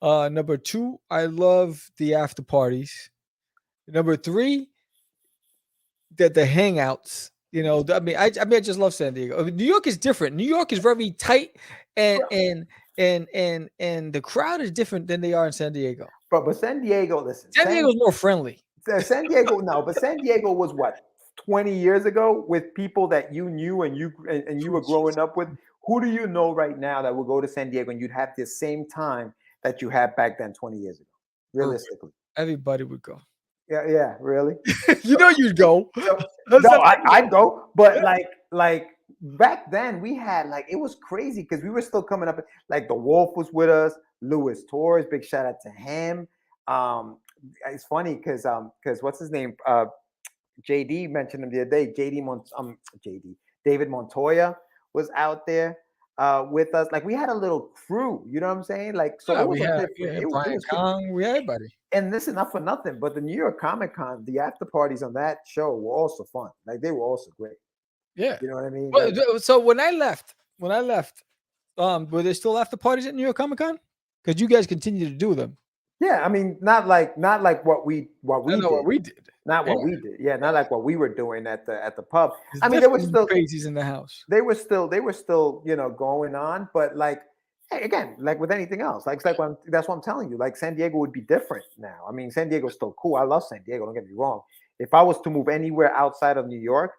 Number two, I love the after parties. Number three, the hangouts. I just love San Diego. New York is different. New York is very tight, and the crowd is different than they are in San Diego. But San Diego, listen, San Diego is more friendly. San Diego, no, but San Diego was what 20 years ago with people that you knew and you were growing up with. Who do you know right now that will go to San Diego and you'd have the same time that you had back then 20 years ago? Realistically. Everybody would go. Yeah, really. You'd go. No, I'd go, but like back then we had like it was crazy because we were still coming up. Like the Wolf was with us, Louis Torres. Big shout out to him. It's funny because what's his name? JD mentioned him the other day. David Montoya was out there with us. Like we had a little crew. You know what I'm saying? Like so it was Brian Kong. We had everybody. And this is not for nothing, but the New York Comic Con, the after parties on that show were also fun. Like they were also great. Yeah. You know what I mean? Well, so when I left, were there still after parties at New York Comic Con? Because you guys continue to do them. Yeah, I mean, not like what we did. What we did. Not what we did. Yeah, not like what we were doing at the pub. There's I mean, there was still crazies in the house. They were still, going on, but like hey, again, like with anything else, like that's what I'm telling you. Like San Diego would be different now. I mean, San Diego's still cool. I love San Diego. Don't get me wrong. If I was to move anywhere outside of New York,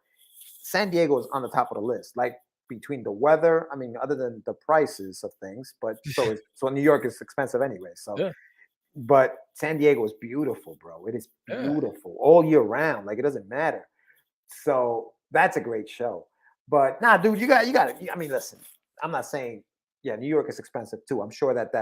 San Diego is on the top of the list. Like between the weather, I mean, other than the prices of things, but so New York is expensive anyway. So, yeah. But San Diego is beautiful, bro. It is beautiful all year round. Like it doesn't matter. So that's a great show. But nah, dude, you got. I mean, listen, I'm not saying. Yeah, New York is expensive too. I'm sure that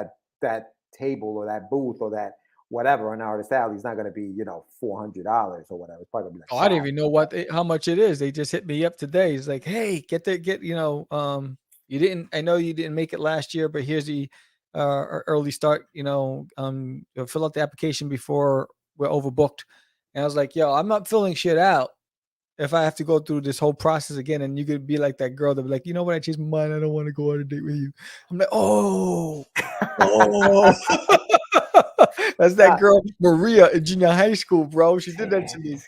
table or that booth or that whatever on Artist Alley is not going to be $400 or whatever. It's probably gonna be like I didn't even know how much it is. They just hit me up today. It's like, hey, you didn't. I know you didn't make it last year, but here's the early start. Fill out the application before we're overbooked. And I was like, yo, I'm not filling shit out if I have to go through this whole process again, and you could be like that girl that be like, you know what, I changed my mind. I don't want to go on a date with you. I'm like, oh. That's that girl Maria in junior high school, bro. She did that to me.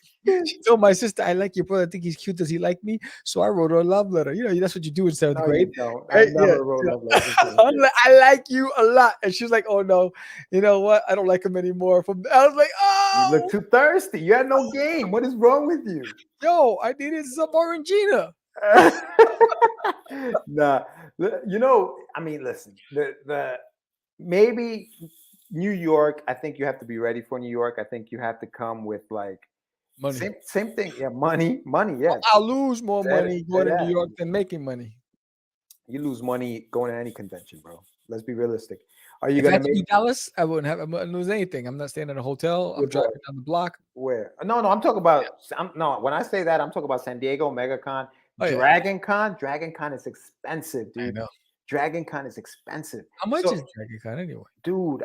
She told my sister, I like your brother. I think he's cute. Does he like me? So I wrote her a love letter. You know, that's what you do in 7th No, grade. you don't. Right? I never wrote love letters. I'm like, I like you a lot. And she was like, oh no, you know what? I don't like him anymore. I was like, You look oh, too thirsty. You had no game. What is wrong with you? yo, I needed some Orangina. Nah, you know, I mean, listen, the maybe New York. I think you have to be ready for New York. I think you have to come with like Money. same thing. Yeah, money. Yeah. I'll lose more money going to that. New York than making money. You lose money going to any convention, bro. Let's be realistic. Are you If I gonna had to be make Dallas, I wouldn't lose anything. I'm not staying at a hotel. I'm Good boy. driving down the block. where? No, I'm talking about. No, when I say that, I'm talking about San Diego, MegaCon, Oh, yeah. Dragon Con. Dragon Con is expensive, I dude. know. Dragon Con is expensive. How much So- is Dragon Con anyway? Dude,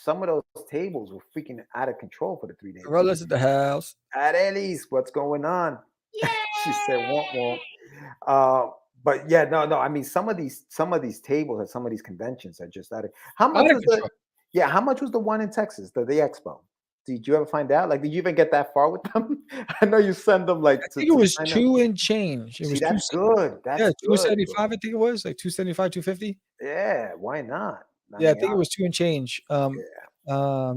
some of those tables were freaking out of control for the 3 days. Gorillas at the house. At Ellie's, what's going on? She said, "Won't." But yeah, no. I mean, some of these tables at some of these conventions are just out of. How much Out of was the? control. Yeah, how much was the one in Texas, the expo? Did you ever find out? Like, did you even get that far with them? I know you send them like. I think it was 2 and change. It See, was that's 2, good. That's yeah, good, 275. bro. I think it was like 275, 250. Yeah, why not? Yeah, I mean, think it was 2 and change.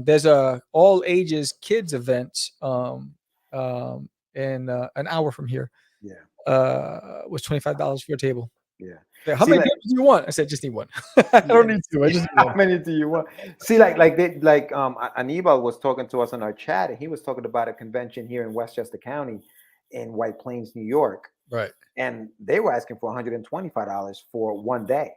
There's a all ages kids event. In an hour from here. Yeah. Was $25 for a table. Yeah. Like, how See, many like- tables do you want? I said, just need one. I don't need two. I just need How one. many do you want? See, Anibal was talking to us on our chat, and he was talking about a convention here in Westchester County, in White Plains, New York, Right. and they were asking for $125 for one day.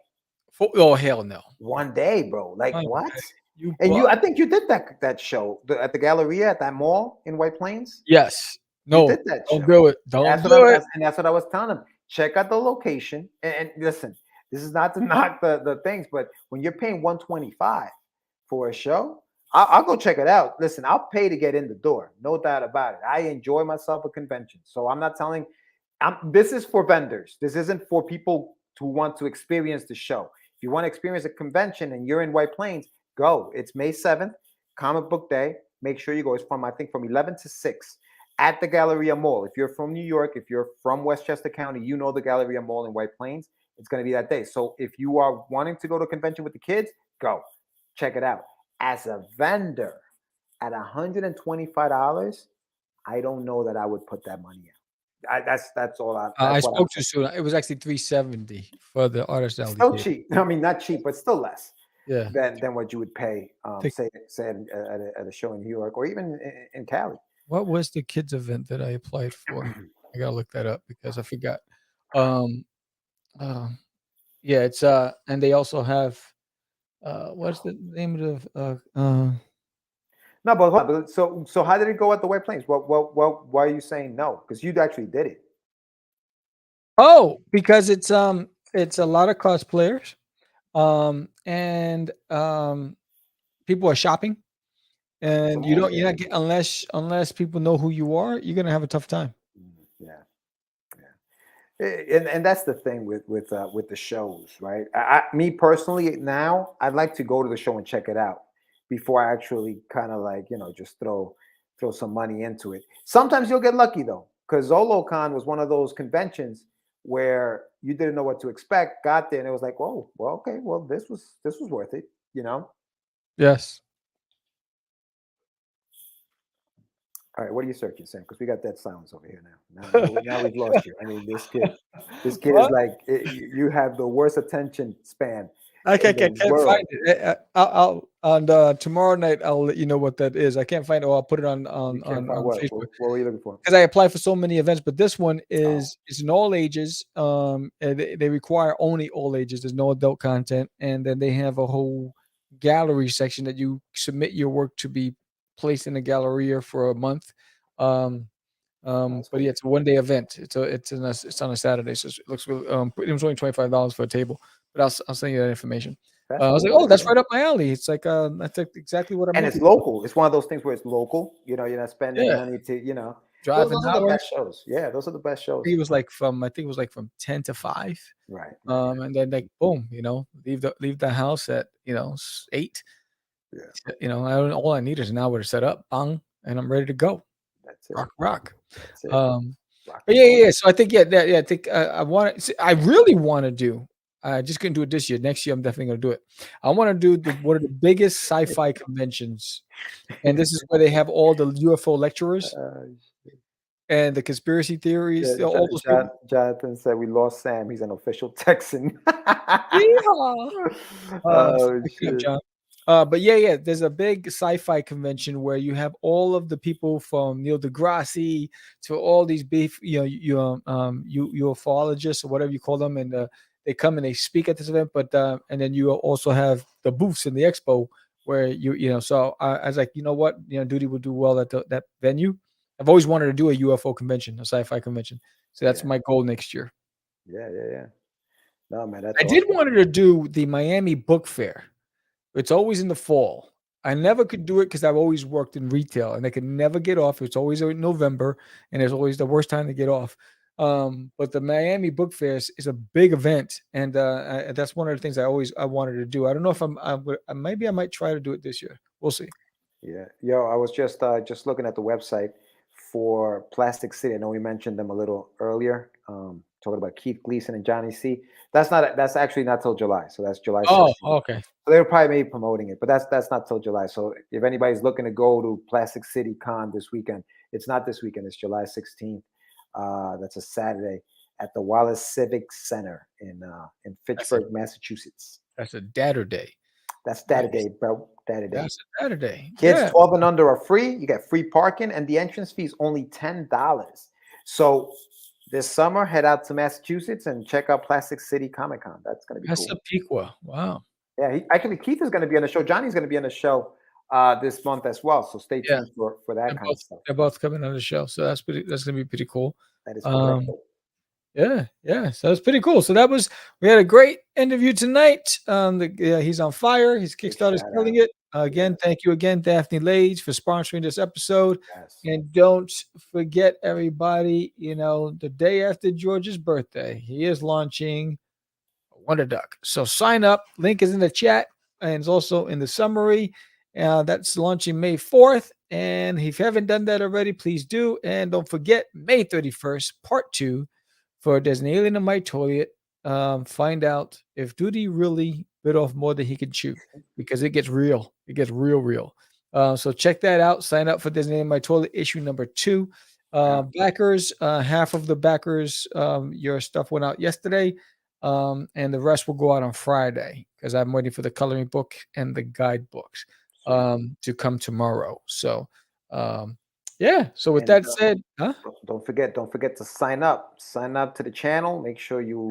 Oh hell no. One day, bro. Like One what? You And I think you did that show at the Galleria at that mall in White Plains. Yes. You No. did that Don't show. do it. Don't That's do it. and that's what I was telling him. Check out the location and listen. This is not to knock the things, but when you're paying $125 for a show, I'll go check it out. Listen, I'll pay to get in the door, no doubt about it. I enjoy myself at conventions, so I'm not telling. This is for vendors. This isn't for people who want to experience the show. If you want to experience a convention and you're in White Plains, go. It's May 7th, Comic Book Day. Make sure you go. It's from 11 to 6 at the Galleria Mall. If you're from New York, if you're from Westchester County, you know the Galleria Mall in White Plains. It's going to be that day. So if you are wanting to go to a convention with the kids, go. Check it out. As a vendor, at $125, I don't know that I would put that money out. That's all. I spoke too soon. It was actually $370 for the artist alley. Still cheap. I mean, not cheap, but still less. Yeah. Than what you would pay, say at a show in New York or even in Cali. What was the kids event that I applied for? I gotta look that up because I forgot. Yeah, it's and they also have what's the name of the No, but so how did it go at the White Plains? Why are you saying no? Because you actually did it. Oh, because it's a lot of cosplayers, and people are shopping, and you're not getting unless people know who you are, you're gonna have a tough time. Yeah. And that's the thing with the shows, right? Me personally, now I'd like to go to the show and check it out before I actually kind of like just throw some money into it. Sometimes you'll get lucky though, because ZoloCon was one of those conventions where you didn't know what to expect, got there, and it was like, oh, well, okay, well, this was worth it, Yes. All right, what are you searching, Sam? Because we got that silence over here now. Now we've lost you. I mean, this kid is like you have the worst attention span. I can't find it. I'll on tomorrow night. I'll let you know what that is. I can't find it. I'll put it on What? Facebook. What were you looking for? Because I apply for so many events, but this one is it's an all ages. And they require only all ages. There's no adult content, and then they have a whole gallery section that you submit your work to be placed in the Galleria for a month. But yeah, it's a 1 day event. It's on a Saturday, so it looks really. It was only $25 for a table, but I'll send you that information. I was like, oh, that's right up my alley. It's like that's exactly what I'm. And it's local. It's one of those things where it's local. You're not spending money to. drive Those an are the hour. best shows. Yeah, those are the best shows. I think it was like from 10 to 5. Right. And then like boom, leave the house at 8. Yeah. All I need is an hour to set up, bang, and I'm ready to go. That's it. Rock. That's it. But yeah. So I think I think I really want to do. I just couldn't do it this year. Next year, I'm definitely going to do it. I want to do one of the biggest sci-fi conventions, and this is where they have all the UFO lecturers and the conspiracy theories. Yeah, All those people. Jonathan said we lost Sam. He's an official Texan. Speaking of John. But yeah, there's a big sci-fi convention where you have all of the people from Neil deGrasse to all these ufologists or whatever you call them, and they come and they speak at this event. But and then you also have the booths in the expo where So I was like, you know what, Duty would do well at that venue. I've always wanted to do a UFO convention, a sci-fi convention. So that's my goal next year. Yeah. No, man, that's I did want to do the Miami Book Fair. It's always in the fall. I never could do it because I've always worked in retail and I could never get off. It's always in November and it's always the worst time to get off. But the Miami Book Fair is a big event, and that's one of the things I wanted to do. I don't know if maybe I might try to do it this year. We'll see. Yeah, I was just looking at the website for Plastic City. I know we mentioned them a little earlier. Talking about Keith Gleason and Johnny C. That's actually not till July. So that's July 16th. Oh, okay. So they're probably maybe promoting it, but that's not till July. So if anybody's looking to go to Plastic City Con this weekend, it's not this weekend. It's July 16th. That's a Saturday at the Wallace Civic Center in Fitchburg, Massachusetts. That's a Dadder Day. That's Saturday, bro. Saturday. That's a Saturday. Kids 12 and under are free. You get free parking, and the entrance fee is only $10. So this summer, head out to Massachusetts and check out Plastic City Comic Con. That's going to be cool. Massapequa. Wow. Yeah, Keith is going to be on the show. Johnny's going to be on the show this month as well. So stay tuned for that kind of stuff. They're both coming on the show, so that's going to be pretty cool. That is correct. Yeah. So it's pretty cool. So we had a great interview tonight. He's on fire. His Kickstarter's killing it. Again, thank you again, Daphne Lage, for sponsoring this episode. Yes. And don't forget, everybody, the day after George's birthday, he is launching Wonderduck. So sign up. Link is in the chat and it's also in the summary. That's launching May 4th. And if you haven't done that already, please do. And don't forget, May 31st, part 2 for There's an Alien in My Toilet. Find out if Duty really bit off more than he can chew, because it gets real. It gets real. So check that out. Sign up for There's an Alien in My Toilet issue number 2. Backers, half of the backers, your stuff went out yesterday. And the rest will go out on Friday because I'm waiting for the coloring book and the guidebooks to come tomorrow. So so with that said, don't forget to sign up to the channel. Make sure you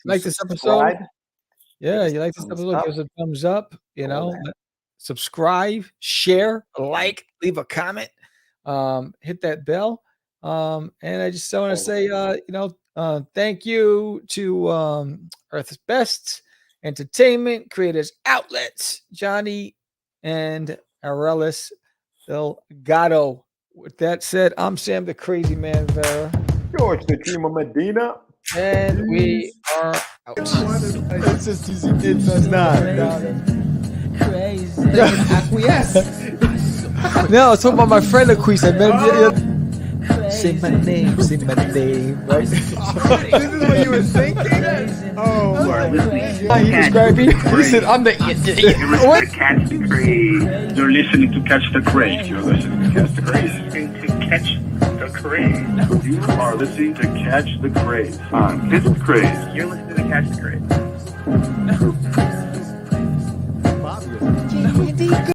like this episode. Yeah, you like this episode, give us a thumbs up, subscribe, share, like, leave a comment, hit that bell. And I just want to say thank you to Earth's Best Entertainment Creators Outlets, Johnny and Arelis Delgado. With that said, I'm Sam the Crazy Man Vera. George the Dreamer Medina. And we are out. It's just easy. It's not. Crazy. Acquiesce. No, I was talking about my friend Acquiesce. Say my name, right? This is what you were thinking? Oh, my. He described me. He said, I'm the What? Catch the Craze. You're listening to Catch the Craze. You're listening to Catch the Craze. Catch the Craze. You are listening to Catch the Craze on Catch the Craze. You're listening to Catch the Craze.